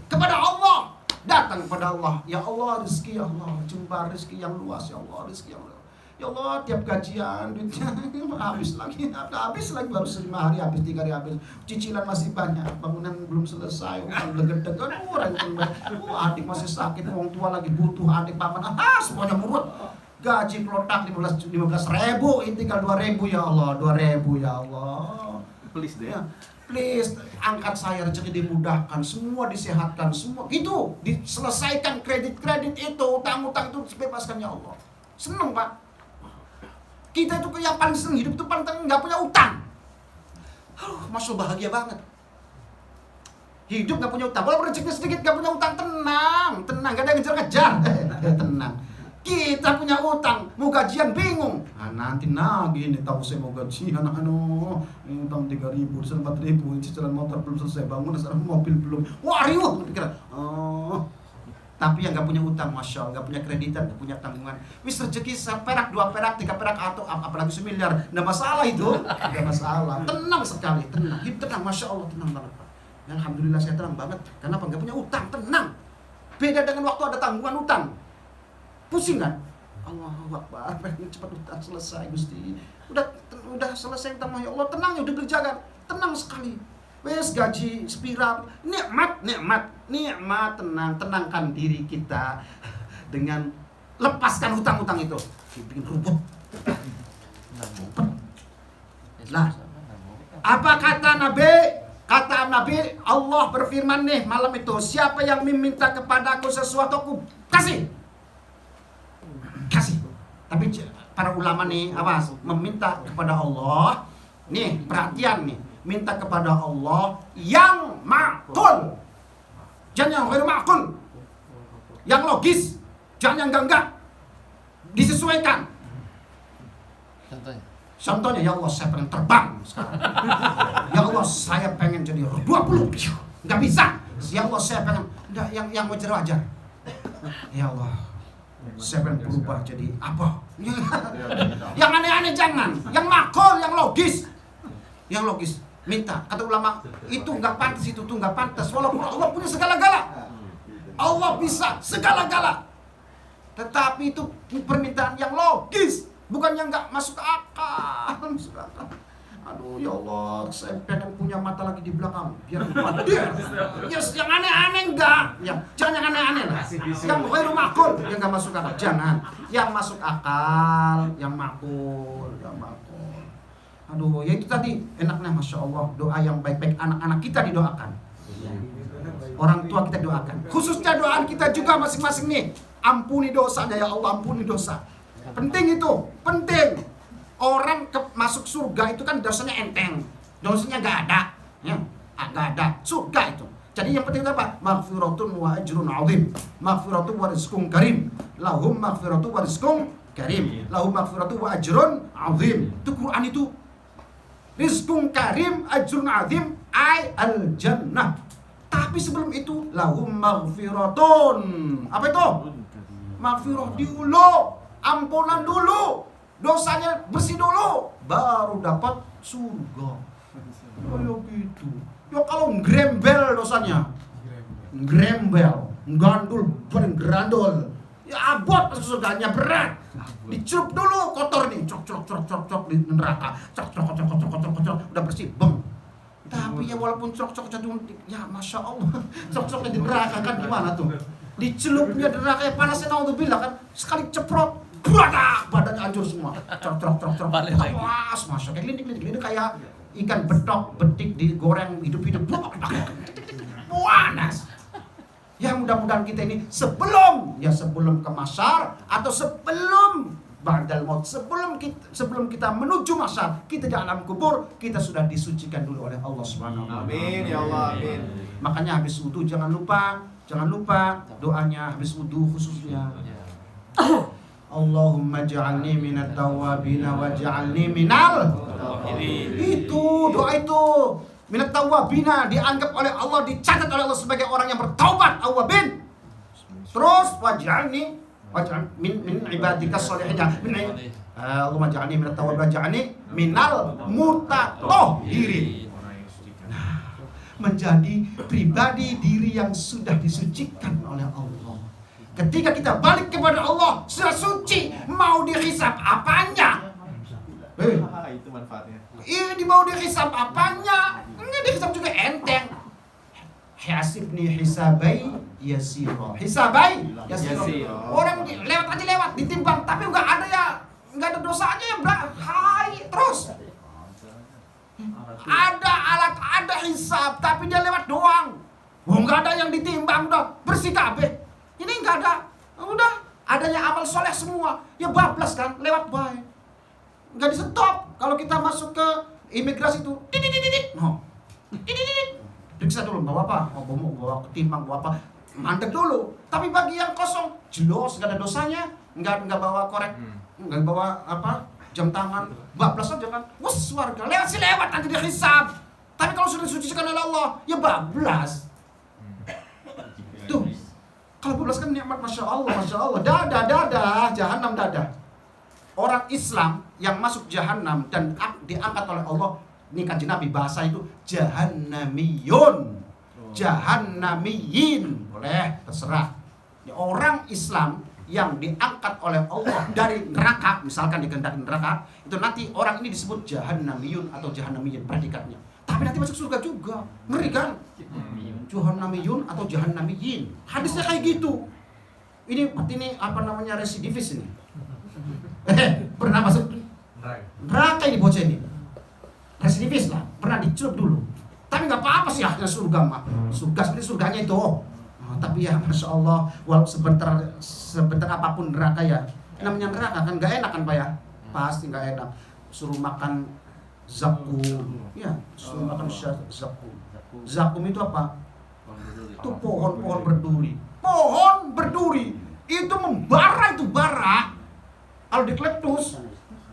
Kepada Allah. Datang kepada Allah. Ya Allah, rezeki ya Allah, jembar rezeki yang luas ya Allah, rezeki yang luas. Ya Allah, tiap gajian duitnya habis lagi baru 5 hari habis, 3 hari habis. Cicilan masih banyak, bangunan belum selesai, utang legedeg, adik masih sakit, orang tua lagi butuh, adik paman, semuanya murut. Gaji kelotak 15.000, ini tinggal 2.000 ya Allah, 2.000 ya Allah. Please deh. Ya. Please, angkat saya, rezeki dimudahkan, semua disehatkan, semua gitu, diselesaikan kredit-kredit itu, utang-utang itu dibebaskan ya Allah. Seneng Pak. Kita itu yang paling seneng hidup itu paling nggak punya utang. Masya Allah, bahagia banget. Hidup nggak punya utang, walaupun rezeki sedikit nggak punya utang, tenang, nggak ada yang ngejar-ngejar, tenang. Kita punya utang, mau gajian bingung. Nanti nagih nih, tahu saya mau gajian, utang 3.000, 4.000, cicilan motor belum selesai, bangun, mobil belum. Wah, riuh, pikir. Tapi yang nggak punya utang, masya Allah, nggak punya kreditan, nggak punya tanggungan. Wis rezeki 1 perak, 2 perak, 3 perak, atau apalagi 1 miliar, nggak masalah itu, nggak masalah. Tenang sekali, tenang, hidup tenang, masya Allah, tenang banget Pak. Alhamdulillah saya tenang banget. Kenapa? Nggak punya utang, tenang. Beda dengan waktu ada tanggungan utang. Pusing kan? Allahu Akbar, pengen cepat utang selesai Gusti. Udah selesai utang, ya Allah, tenang ya, udah berjaga, tenang sekali. Wes gaji spiral, nikmat, tenangkan diri kita dengan lepaskan hutang-hutang itu. Bikin rumput. Nah, apa kata Nabi? Kata Nabi, Allah berfirman nih malam itu, siapa yang meminta kepadaku sesuatu, aku kasih. Tapi para ulama nih, meminta kepada Allah. Nih, perhatian nih. Minta kepada Allah yang ma'qul. Jangan yang ghairu ma'qul. Yang logis. Jangan yang enggak. Disesuaikan. Contohnya, ya Allah, saya pengen terbang sekarang. Ya Allah, saya pengen jadi 20. Enggak bisa. Ya Allah, saya pengen yang wajar-wajar. Ya Allah, saya pengen berubah jadi apa? Yang aneh-aneh jangan. Yang makul, yang logis. Yang logis. Minta. Kata ulama, itu nggak pantas, itu tuh nggak pantas. Walaupun Allah punya segala-gala. Allah bisa segala-gala. Tetapi itu permintaan yang logis. Bukan yang nggak masuk akal. Ya Allah, saya pengen punya mata lagi di belakang biar hadir. Yes, yang aneh-aneh enggak. Ya, jangan yang aneh-aneh lah. Yang ghairu ma'qul, yang enggak masuk akal. Jangan. Yang masuk akal, yang ma'qul, yang ma'qul. Aduh, ya itu tadi enaknya Masya Allah. Doa yang baik-baik, anak-anak kita didoakan. Orang tua kita doakan. Khususnya doaan kita juga masing-masing nih. Ampuni dosanya ya Allah, ampuni dosa. Penting itu, penting. Orang masuk surga itu kan dosanya enteng, dosanya gak ada, ya, gak ada surga itu. Jadi yang penting itu apa? Maghfiratun wa ajrun azim, maghfiratun wa rizqun karim, lahum maghfiratun wa rizqun karim, lahum maghfiratun wa ajrun azim. Itu Quran itu. Rizqun karim, ajrun azim, al jannah. Tapi sebelum itu lahum maghfiratun. Apa itu? Maghfirah dulu, ampunan dulu. Dosanya bersih dulu, baru dapat surga. Kayak gitu. Ya kalau ngrembel dosanya, ngrembel, gandul, paling gerandol, ya abot surganya berat. Dicelup dulu kotor nih, cok di neraka, cok udah bersih, beng. Tapi ya walaupun cok ya Masya Allah, cok di neraka kan gimana tuh? Dicelupnya di neraka ya panasnya naudzubillah kan, sekali ceprot. Badannya hancur semua. Trok. Balik lagi. Awas, Masya. Kayak gini kayak ikan betok betik digoreng hidup-hidup. Panas. Ya mudah-mudahan kita ini sebelum ke masyar atau sebelum ba'dal maut, sebelum kita menuju masyar, kita di alam kubur, kita sudah disucikan dulu oleh Allah Subhanahu wa taala. Amin ya Allah, amin. Makanya habis wudu jangan lupa doanya habis wudu khususnya. Allahumma ja'alni minat tawwabina waj'alni minal itu doa itu minat tawwabina dianggap oleh Allah, dicatat oleh Allah sebagai orang yang bertaubat, awwabin. Terus waj'alni min ibadika sholihin, Allahumma ja'alni minat tawwabin waj'alni minal mutatahhirin. Nah, menjadi pribadi diri yang sudah disucikan oleh Allah. Ketika kita balik kepada Allah, sudah suci, mau dihisab apanya? Itu manfaatnya. Ini mau dihisab apanya? Ini dihisab juga enteng. Hasibni hisabai yasira. Hisabai yasira. Orang lewat ditimbang, tapi enggak ada dosanya ya, hai terus. Ada alat, ada hisab, tapi dia lewat doang. Enggak ada yang ditimbang, udah bersih kabeh. Ini enggak ada, udah adanya amal soleh semua, ya bablas kan, lewat baik, nggak di stop. Kalau kita masuk ke imigrasi itu, periksa dulu bawa apa, bawa ketimbang, bawa apa, mandek dulu. Tapi bagi yang kosong, jelas nggak ada dosanya, nggak bawa korek, nggak bawa apa, jam tangan, bablas aja kan, wes warga lewat nanti dia hisab. Tapi kalau sudah disucikan oleh Allah, ya bablas. Tuh. Kalau bablas kan nikmat, Masya Allah, dadah, jahanam dadah. Orang Islam yang masuk jahanam dan diangkat oleh Allah, ini kanjeng Nabi bahasa itu jahannamiyun, jahannamiyin, boleh terserah. Orang Islam yang diangkat oleh Allah dari neraka, misalkan dikehendaki neraka, itu nanti orang ini disebut jahannamiyun atau jahannamiyin predikatnya. Tapi nanti masuk surga juga, ngeri kan? Jahannamiyun atau jahannamiyin. Hadisnya kayak gitu. Ini apa namanya, residivis ini. Pernah masuk neraka ini bocah ini. Residivis lah, pernah dicelup dulu. Tapi nggak apa-apa sih akhirnya surga mah. Surga seperti surganya itu. Tapi ya Masya Allah, walaupun sebentar apapun neraka ya. Namanya neraka kan nggak enak kan Pak ya? Pasti nggak enak. Suruh makan zakum, ya, suruh makan zakum. Zakum itu apa? Itu pohon berduri. Pohon berduri itu membara, itu bara. Kalau dikletus,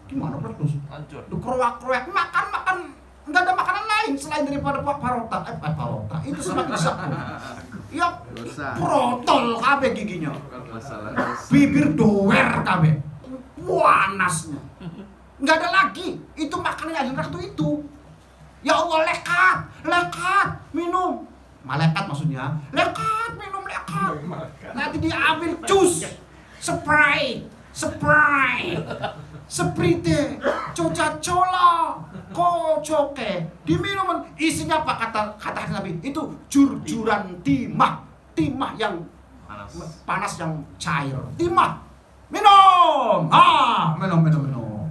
gimana kletus? Hancur. Dikeroak-keroak, makan, nggak ada makanan lain selain daripada parota. Parota itu semakin zakum. Ya, protol kabeh giginya. Bibir doer kabeh. Panasnya. Nggak ada lagi. Itu makanannya ahli neraka itu. Ya Allah, lekat, minum. Malaikat maksudnya, lekat, minum, lekat. Nanti diambil jus, Sprite, Sprite, Coca-Cola, cocoke, diminum isinya apa kata Nabi? Itu jurjuran timah yang panas yang cair. Timah. Minum. Minum.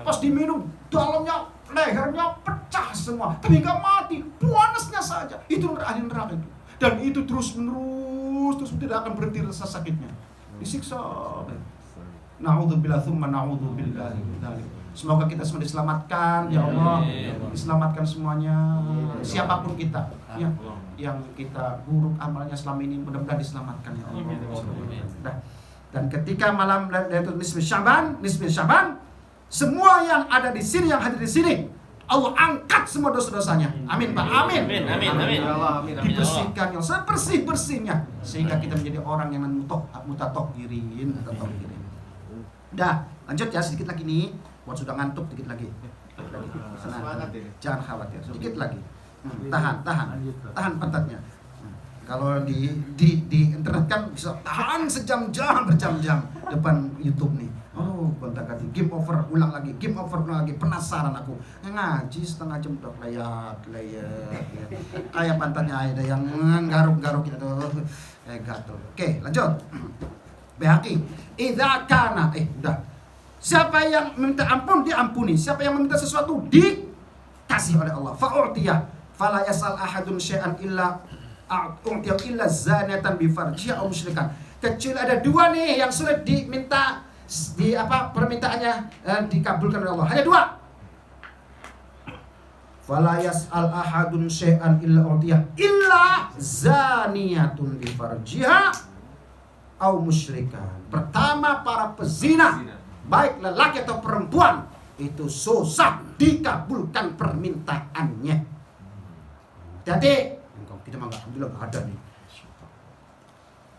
Pas diminum dalamnya lehernya pecah semua, tapi nggak mati, panasnya saja. Itu ahli neraka itu. Dan itu terus tidak akan berhenti rasa sakitnya. Disiksa. Na'udzubillah tsumma na'udzubillah. Semoga kita semua diselamatkan ya Allah. Diselamatkan semuanya. Siapapun kita ya, yang kita buruk amalnya selama ini mudah-mudahan diselamatkan ya Allah. Dan ketika malam Lailatul Nisfi Sya'ban, semua yang ada di sini, yang hadir di sini, Allah angkat semua dosa-dosanya. Amin Pak. Amin. Dibersihkan yang sebersih-bersihnya sehingga kita menjadi orang yang mutatohirin. Dah, lanjut ya sedikit lagi nih. Buat sudah ngantuk sedikit lagi. Jangan khawatir. Sedikit lagi. Tahan pantatnya. Kalau di internet kan bisa tahan berjam-jam depan YouTube nih. Oh, gonta-ganti game over, ulang lagi, penasaran aku. Ngaji setengah jam udah layat. Kayak pantatnya ada yang garuk-garuk gitu. Gatel. Oke, lanjut. Behaki. Idza kana udah. Siapa yang meminta ampun diampuni, siapa yang meminta sesuatu dikasih oleh Allah. Fa'utiyah fala yasal ahadun syai'an illa a'tiyah illa zanatan bi farjiha aw musyrikan. Kecuali ada dua nih yang sulit diminta permintaannya dikabulkan oleh Allah. Hanya dua. Fala yas'al ahadun syai'an illa a'tiyah illa zaniyatun bi farjiha aw musyrikan. Pertama, para pezina, baik lelaki atau perempuan, itu susah dikabulkan permintaannya. Jadi kita mah alhamdulillah nggak ada nih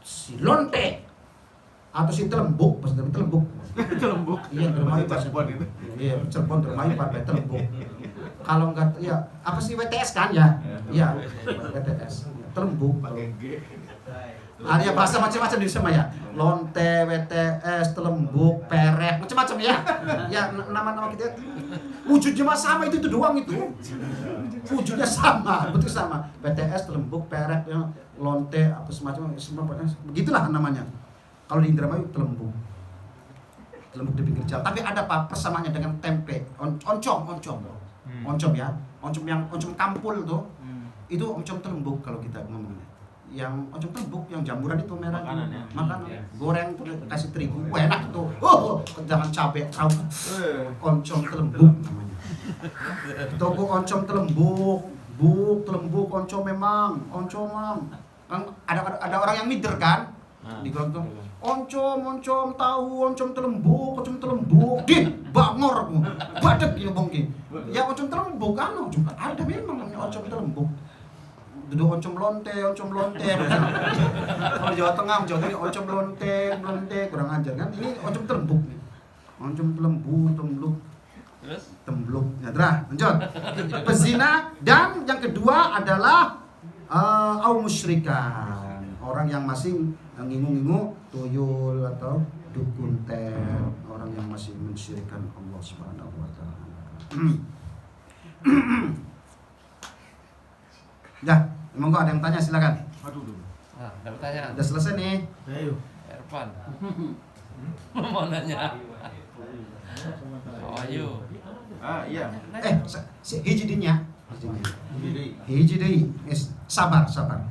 si lonte atau si telembuk, pas telembuk. Iya, Dermayu pas itu. Iya, Cirebon Dermayu pakai telembuk. Kalau enggak ya apa sih WTS kan ya? Iya, WTS. Telembuk. Ada bahasa macam-macam di sana ya. Lonte, WTS, telembuk, perek, macam-macam ya. Ya nama-nama kita wujudnya mah sama itu doang itu. Wujudnya sama, betul sama. WTS, telembuk, perek, ya, lonte, apa semacam begitulah namanya. Kalau di Indramayu telembuk. Telembuk di pinggir jalan. Tapi ada apa persamaannya dengan tempe, oncom. Oncom ya. Oncom kampul tuh. Itu oncom telembuk kalau kita ngomongnya. Yang oncom telembuk yang jamuran itu merah makanan goreng kasih terigu enak tuh jangan cabai oncom telembuk namanya. Toko oncom telembuk oncom memang kan ada orang yang mider kan di kelontong oncom tahu oncom telembuk di bangor badek ya bongki ya oncom telembuk kan juga ada memang oncom telembuk. Duduk oncom lonte. Kalau Jawa Tengah oncom lonte kurang ajar kan. Ini oncom telembuk nih. Oncom telembuk. Terus tembluk. Ya, lanjut. Pezina dan yang kedua adalah au musyrikan. Orang yang masih ngingu-ngingu tuyul atau dukun teh, orang yang masih mensyirikkan Allah Subhanahu wa taala. Dah, monggo ada yang tanya silakan. Ada pertanyaan. Udah selesai nih. Ayo. Ervan. Mau nanya. Oh, ayo. Iya. Si hiji dinya. Hiji deui. Sabar sampean.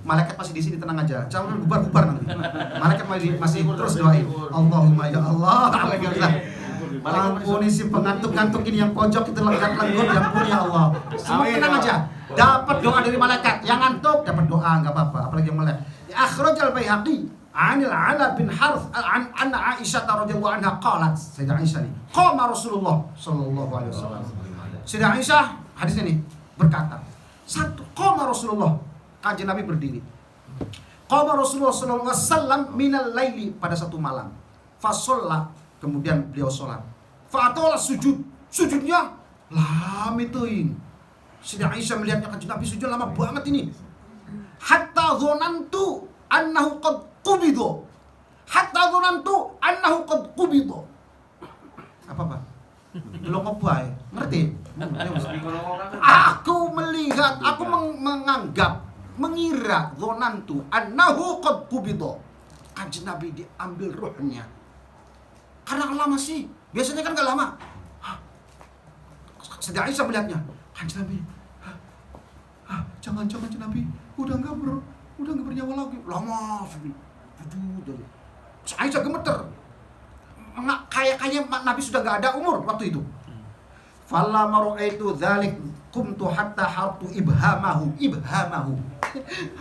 Malaikat masih di sini, tenang aja. Jangan bubar nanti. Malaikat masih terus doain. Allahumma ya Allah. Ampuni si pengantuk-ngantuk ini yang pojok itu lenggat-lenggut ya ampun ya Allah. Semua tenang aja. Dapat doa dari malaikat. Yang ngantuk dapat doa enggak apa-apa, apalagi yang melek. Akhrajal Baihaqi 'anil 'Ala bin Harth an Aisyah radhiyallahu anha qalat. Sayyidah Aisyah nih. Qama Rasulullah sallallahu alaihi wasallam. Sayyidah Aisyah hadis ini berkata, qama Rasulullah, kanjeng Nabi berdiri. Qama Rasulullah sallallahu alaihi wasallam minal laili, pada satu malam. Fa shalla, kemudian beliau sholat. Fa'atola sujudnya lama ituin. Sayyidah Aisyah melihatnya kanjeng Nabi sujud lama banget ini. Hatta dzanantu annahu qad qubidha. Apa Pak? delok ngebae. Ngerti? Aku melihat, aku menganggap, mengira dzonantu annahu qad qubida. Kanjeng Nabi diambil rohnya. Karena lama sih. Biasanya kan gak lama. Sayyidah Aisyah melihatnya. Kanjeng Nabi. Jangan Kanjeng Nabi. Udah enggak bernyawa lagi. Lama sih. Aduh. Aisyah gemeter. Kayaknya Nabi sudah gak ada umur waktu itu. Falamma ra'aitu dzalik qumtu hatta hartu ibhamahu.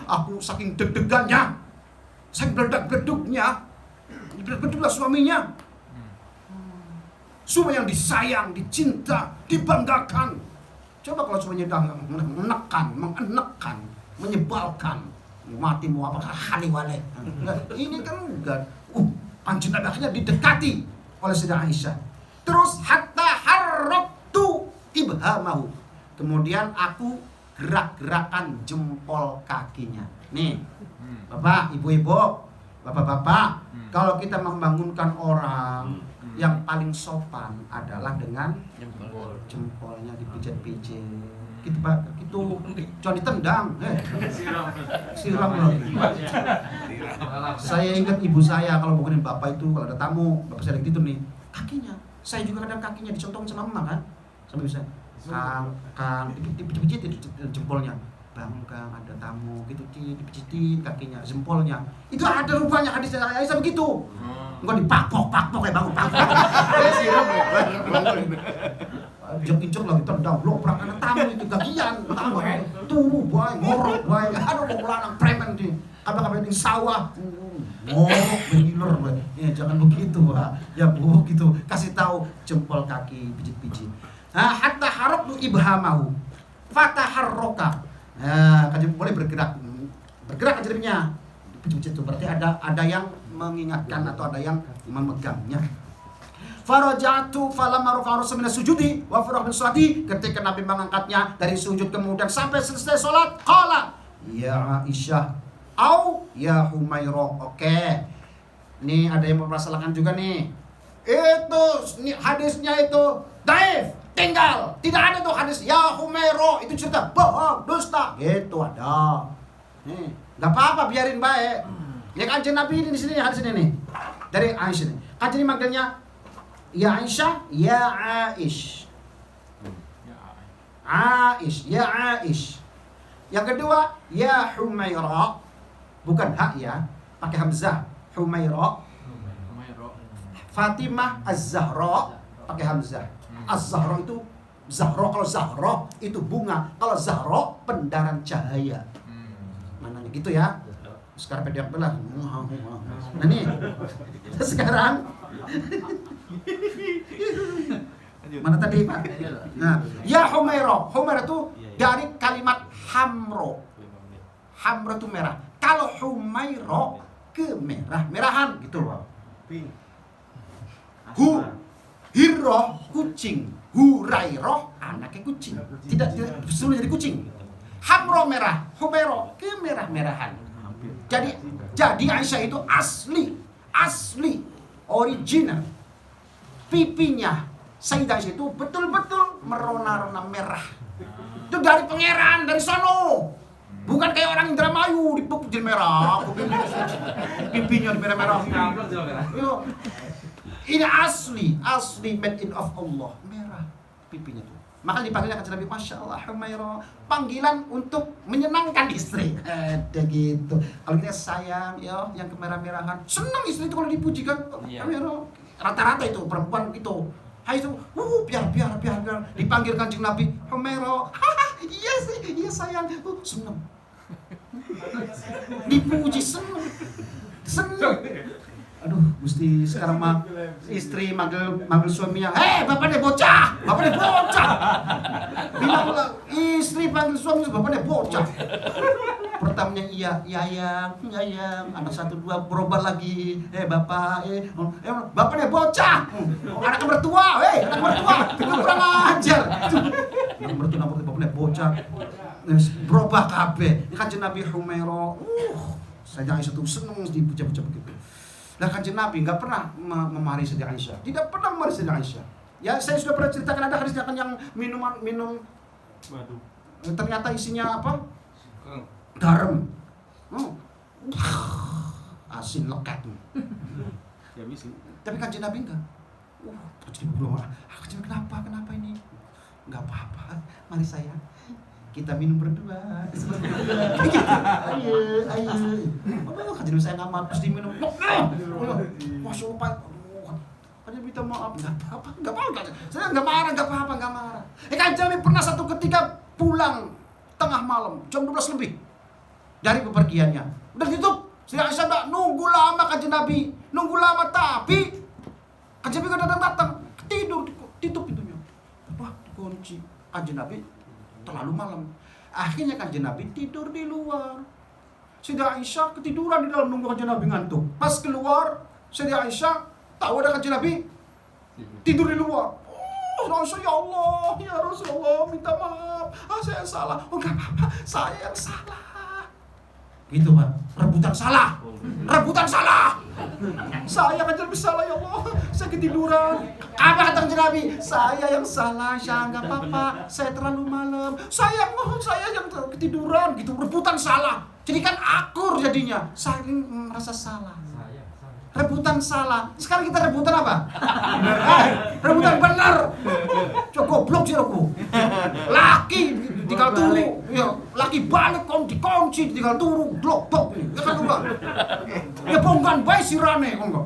Aku saking deg-degannya, saking beledak-beleduknya, beleduklah suaminya. Suami yang disayang, dicinta, dibanggakan. Coba kalau suaminya udah mengenekan, menyebalkan, mati mau apakah haliwale. Ini kan enggak. Kanjeng Nabi akhirnya didekati oleh Sayyidah Aisyah. Terus hatta harraktu ibhamahu. Kemudian aku gerak-gerakan jempol kakinya. Nih, Bapak, Ibu-ibu, Bapak-bapak, kalau kita membangunkan orang, yang paling sopan adalah dengan jempolnya dipijat-pijat. Gitu Pak, itu jangan ditendang. Siram lagi. Saya ingat ibu saya kalau bukanin bapak itu, kalau ada tamu, bapak saya gitu nih, kakinya. Saya juga kadang kakinya dicontohin sama mama kan, sama bisa. Kang, dipijit jempolnya. Bang, ada tamu, gitu, dipijitin kakinya, jempolnya. Itu ada rupanya hadisnya Aisyah begitu. Enggak dipakpok kayak bangun pakpok. Siram ya. Injek lagi tendang, blok anak tamu itu gagian, tamu turu bae, ngorok bae. Aduh mau lanang preman di kabeh-kabeh di sawah. Ngorok begiler bae. Ya jangan begitu, Pak. Ya Bu, gitu. Kasih tahu jempol kaki pijit-pijit. Hatta harabtu ibhamahu. Fataharraka. Kanjeng boleh bergerak jarinya. Pijit-pijit itu berarti ada yang mengingatkan atau ada yang memegangnya. Farajatu falamma rafa'a min sujudi wa faragha min sholati, ketika Nabi mengangkatnya dari sujud kemudian sampai selesai salat, qala ya Aisyah au ya Humairah. Oke. Nih ada yang mempermasalahkan juga nih. Nih hadisnya itu dhaif, tinggal. Tidak ada tuh hadis ya Humairah, itu cerita bohong, dusta. Gitu ada. Nih, enggak apa-apa biarin baik. Ya Kanjeng Nabi ini di sini hadis ini nih. Dari Aisyah nih. Kanjeng ini manggilnya ya Aisyah, ya Aish. Ya Aish. Yang kedua, ya Humairah. Bukan hak ya, pakai hamzah. Humairah. Fatimah Az-Zahra pakai hamzah. Az-Zahra itu Zahra, kalau Zahra itu bunga, kalau Zahra pendaran cahaya. Mananya gitu ya. Sekarang pedang belah. Nah nih, sekarang mana tadi Pak? Nah, ya Humairah. Humairah itu dari kalimat hamro. Hamro itu merah. Kalau Humairah ke merah-merahan gitu loh. Hirroh kucing. Hurairah anaknya kucing. Tidak disuruh jadi kucing. Hamro merah, Humairah ke merah-merahan. Jadi Aisyah itu asli original. Pipinya Sayyidah Aisyah itu betul-betul merona-rona merah. Itu dari pangeran, dari sono. Bukan kayak orang Indramayu dipuk jadi merah. Pipinya di merah-merah. Ini asli made in of Allah. Merah pipinya tuh. Maka dipanggilnya Kanjeng Nabi, Masya Allah, Humairah. Panggilan untuk menyenangkan istri. Ada gitu. Kalau kita sayang, ya, yang kemerah-merahan. Senang istri itu kalau dipuji kan. Humairah. Rata-rata itu perempuan itu. Hai itu, biar. Dipanggil Kanjeng Nabi, Humairah. Iya sih, iya sayang. Senang. Dipuji senang. Aduh, Gusti sekarang mah istri manggil suaminya, bapaknya bocah. Bilang istri panggil suami, bapaknya bocah. Pertamanya iya yang, anak 1 2 berubah lagi, bapak, bapaknya bocah. Anak mertua, itu kurang ajar. Anak mertua bapaknya bocah. Berubah kabeh. Ini Kanjeng Nabi Humairah. Sayyidah Aisyah tuh seneng dipuja-puja begitu. Nah Kanjeng Nabi nggak pernah memarahi Sayyidah Aisyah. Tidak pernah memarahi Sayyidah Aisyah. Ya, saya sudah pernah ceritakan ada hadisnya kan yang minum ternyata isinya apa? Garam. Oh. Asin lekat. Ya bisa. Tapi Kanjeng Nabi enggak. Jadi berdoa. Kanjeng kenapa ini? Enggak apa-apa. Mari sayang. Kita minum berdua. Ayo. Oh, Kanjeng Nabi saya amat terus diminum. Masya Allah. Kanjeng minta maaf. Enggak apa-apa. Saya enggak marah, enggak marah. Kanjeng Nabi pernah satu ketika pulang tengah malam, jam 12 lebih dari bepergiannya. Udah tutup. Sri Aisyah enggak nunggu lama Kanjeng Nabi. Nunggu lama tapi Kanjeng Nabi enggak datang. Tidur, tutup pintunya. Wah, dikunci. Kanjeng Nabi terlalu malam. Akhirnya Kanjeng Nabi tidur di luar. Sri Aisyah ketiduran di dalam nunggu Kanjeng Nabi ngantuk. Pas keluar, Sri Aisyah tahu ada Kanjeng Nabi tidur di luar. Oh, Rasul, ya Allah, ya Rasulullah, minta maaf. Saya salah. Oh, enggak apa-apa, saya yang salah. Gitu, Pak. Rebutan salah. Saya kan lebih salah, ya Allah. Saya ketiduran. Apa kata Kanjeng Nabi? Saya yang salah, enggak apa-apa. Saya terlalu malam. Saya yang ketiduran gitu, rebutan salah. Jadi kan akur jadinya. Saling merasa salah. Rebutan salah. Sekarang kita rebutan apa? Rebutan benar. Coba goblok sih aku. Laki tinggal turu, ya laki balik dikunci tinggal turu, blok. Ya kan enggak. Ya bonggan bae sirane enggak.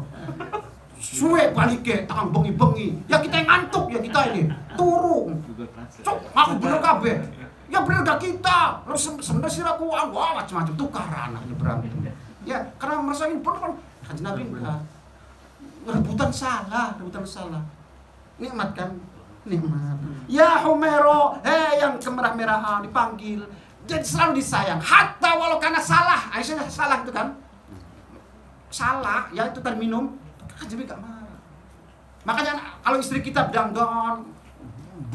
Suwe balik ke tangan bengi-bengi. Ya kita yang ngantuk ya kita ini. Turu. Cok, aku bener kabeh. Ya bener gak kita. Sebenarnya siraku macam-macam tukaran aja berantem. Ya karena merasa ini bener. Kanjeng Nabi enggak. Rebutan salah. Nikmat kan? Nikmat. Ya Humairah, yang kemerah-merahan dipanggil. Jadi selalu disayang. Hatta walau karena salah. Aisyah salah itu kan? Salah, ya itu tadi minum. Kanjeng Nabi enggak marah. Makanya kalau istri kita dandan,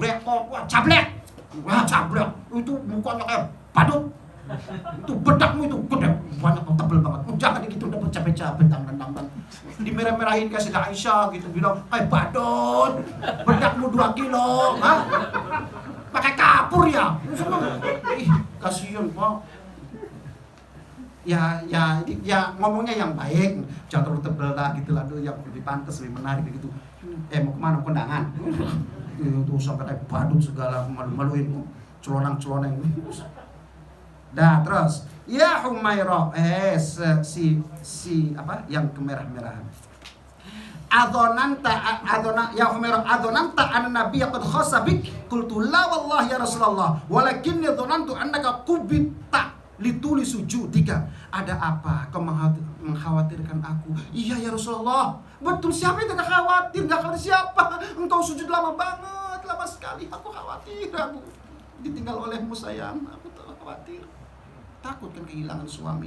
blekok, cablek. Itu mukanya kayak badut. Itu bedakmu itu gede banyak tebel banget. Jangan gitu udah capek-capek tang. Dimerah-merahin kasih Aisyah gitu bilang kayak badut. Bedakmu 2 kilo, ha? Pakai kapur ya. Ih, kasihan, Pak. Ya ngomongnya yang baik, jangan terlalu tebel lah gitu lah, yang lebih pantas, lebih menarik gitu. Mau kemana kondangan? Itu sampai kayak badut segala malu-maluin celonang-celonang. Dah terus ya Humairah si apa yang kemerah-merahan. Adonanta ya Humairah adonanta an nabiy qad khasabik qultu la wallahi ya Rasulullah walakinni dhanantu annaka qubita lituli sujudika. Ada apa kau mengkhawatirkan aku? Iya ya Rasulullah. Betul, siapa yang tidak khawatir? Enggak khawatir siapa? Engkau sujud lama banget, lama sekali. Aku khawatir, aku ditinggal olehmu sayang. Aku khawatir. Takut kan kehilangan suami.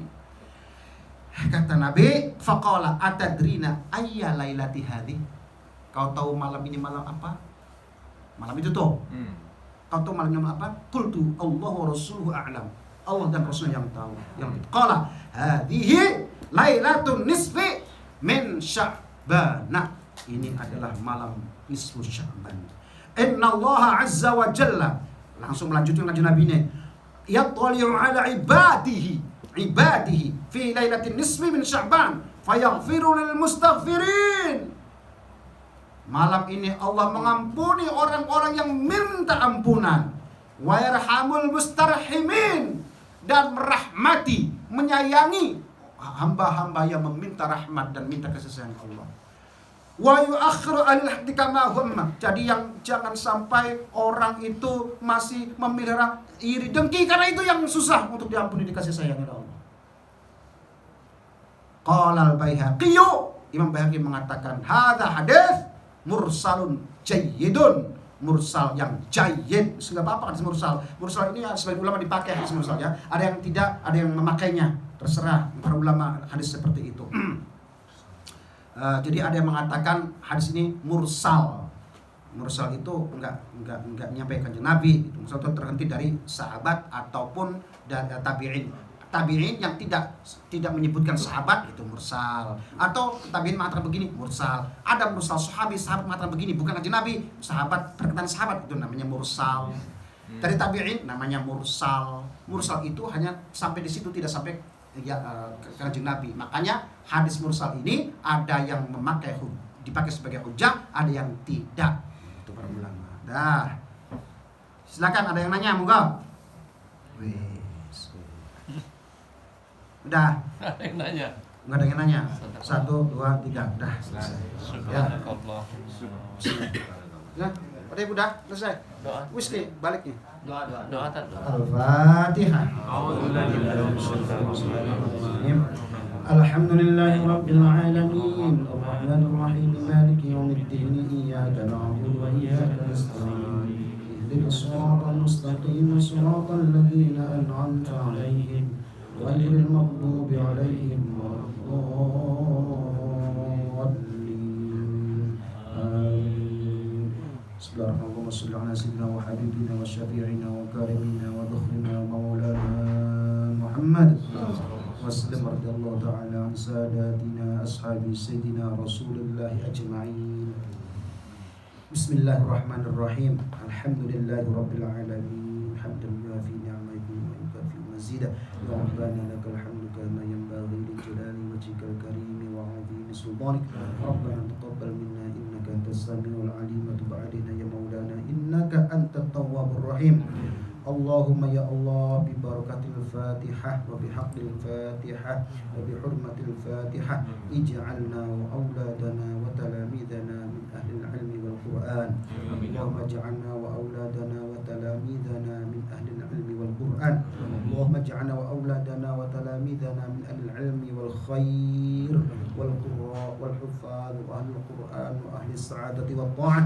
Kata Nabi, faqala atadrina ayya lailati hadhi? Kau tahu malam ini malam apa? Malam itu tuh. Kau tahu malam ini malam apa? Qultu Allahu wa rasuluhu a'lam. Allah dan Rasul yang tahu. Yang qala hadhihi lailatun nisfi min Sya'ban. Ini adalah malam nisfu Sya'ban. Inna Allah azza wa jalla. Langsung melanjutkan Kanjeng Nabi ini. Yattali'u ala ibadihi fi lailatin nisfi min Sya'ban fayaghfiru lil mustaghfirin. Malam ini Allah mengampuni orang-orang yang minta ampunan, wa yarhamul mustarhimin, dan merahmati, menyayangi hamba-hamba yang meminta rahmat dan minta kasih sayang Allah. Wa yu'akhiru al-hadi kama humma. Jadi yang jangan sampai orang itu masih memelihara iri dengki, karena itu yang susah untuk diampuni, dikasih sayang oleh Allah. Qala al-Baihaqi, Imam Baihaqi mengatakan hadza hadis mursalun jayyidun, mursal yang jayyid. Enggak apa-apa hadis mursal. Mursal ini sebagian ulama dipakai hadis mursal ya. Ada yang tidak, ada yang memakainya. Terserah para ulama hadis seperti itu. Jadi ada yang mengatakan hadis ini mursal. Mursal itu enggak nyampe Kanjeng Nabi. Mursal itu terhenti dari sahabat ataupun dari tabi'in. tabi'in yang tidak menyebutkan sahabat itu mursal, atau tabi'in mengatakan begini mursal. Ada mursal sahabat mengatakan begini bukan kanjeng Nabi, sahabat perkataan sahabat itu namanya mursal. Dari tabi'in namanya mursal. Mursal itu hanya sampai di situ, tidak sampai ke kanjeng Nabi. Makanya hadis mursal ini ada yang dipakai sebagai hujah, ada yang tidak. Itu para ulama. Dah. Silakan, ada yang nanya, monggo. Udah. Ada yang nanya. Enggak ada yang nanya. 1, 2, 3, udah selesai. Ya. Subhanallah. Nah, udah selesai. Doa. Wis nih, balik nih. Doa tadi. Al-Fatihah. Alhamdulillahi Rabbil Alamin Ar-Rahmanir Rahim Maliki Yawmiddin Iyyaka na'budu wa iyyaka nasta'in Ihdinas siratal mustaqim siratal ladzina an'amta 'alaihim ghairil maghdubi 'alaihim waladdallin. Amin. Bismillahirrahmanirrahim. Shalli 'ala sayyidina wa habibina wa syafi'ina wa karimina wa dhikhrina wa maulana Muhammad وسلم رضي الله تعالى عن ساداتنا أصحاب سيدنا رسول الله أجمعين. بسم الله الرحمن الرحيم. الحمد لله رب العالمين حمدا يوافي نعمه ويكافئ مزيدا. يا ربنا لك الحمد كما ينبغي لجلال وجهك الكريم وعظيم سلطانك. ربنا تقبل منا إنك أنت السميع العليم وتب علينا يا مولانا إنك أنت التواب الرحيم. اللهم يا الله ببركة الفاتحة وبحق الفاتحة وبحرمة الفاتحة اجعلنا وأولادنا وتلاميذنا من أهل العلم والقرآن. اللهم اجعلنا وأولادنا وتلاميذنا من أهل العلم والقرآن. اللهم اجعلنا وأولادنا وتلاميذنا من أهل العلم والخير والقراء والحفاظ وأهل القرآن وأهل السعادة والطاعة،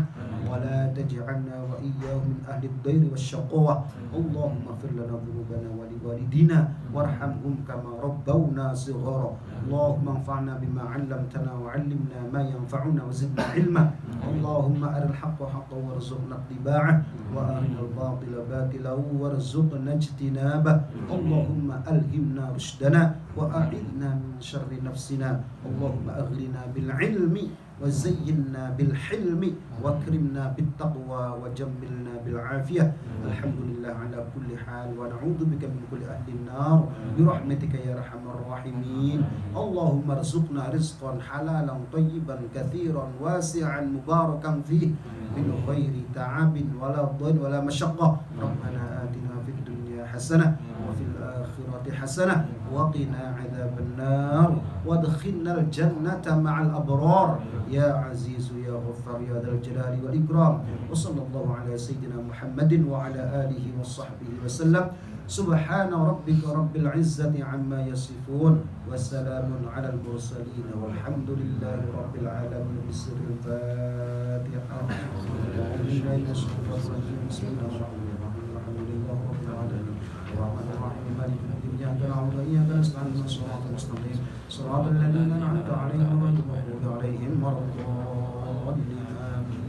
ولا تجعلنا وإياهم من أهل الضير والشقوة. اللهم اغفر لنا ذنوبنا ولوالدينا وارحمهم كما ربونا صغارا. اللهم انفعنا بما علمتنا وعلمنا ما ينفعنا وزدنا علما. اللهم أرنا الحق حقا وارزقنا اتباعه وأرنا الباطل باطلا وارزقنا اجتنابه. اللهم ألهمنا رشدنا وأعذنا من شر نفسنا. اللهم أغرنا بالعلم وزينا بالحلم واكرمنا بالتقوى وجملنا بالعافية. الحمد لله على كل حال ونعوذ بك من كل أهل النار برحمتك يا أرحم الراحمين. اللهم ارزقنا رزقا حلالا طيبا كثيرا واسعا مباركا فيه من غير تعب ولا ضر ولا مشقة. ربنا آتنا في الدنيا حسنة وفي الآخرة حسنة وقنا عذاب النار وادخلنا الجنة مع الأبرار يا عزيز يا غفار يا ذا الجلال والإكرام. وصلى الله على سيدنا محمد وعلى آله وصحبه وسلم. سبحان ربك رب العزة عما يصفون وسلام على المرسلين والحمد لله رب العالمين. بسر الفاتحة. بسم الله الرحمن الرحيم. الحمد لله رب العالمين الرحمن الرحيم مالك يوم الدين إياك نعبد وإياك نستعين اهدنا الصراط المستقيم صراط الذين أنعمت عليهم غير المغضوب عليهم ولا الضالين. آمين.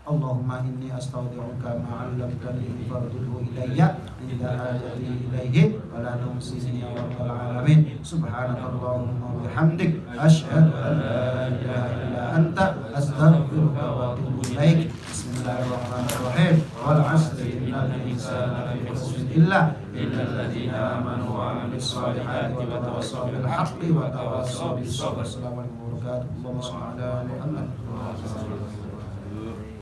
اللهم إني أستودعك ما علمتني فارده إلي عند حاجتي إليه ولا تنسني يا رب العالمين. سبحانك اللهم وبحمدك أشهد أن لا إله إلا أنت أستغفرك وأتوب إليك. بسم الله الرحمن الرحيم. والعصر إن الإنسان لفي خسر إلا الذين آمنوا وعملوا الصالحات وتواصوا بالحق وتواصوا بالصبر. السلام عليكم ورحمة الله وبركاته. اللهم صل على محمد.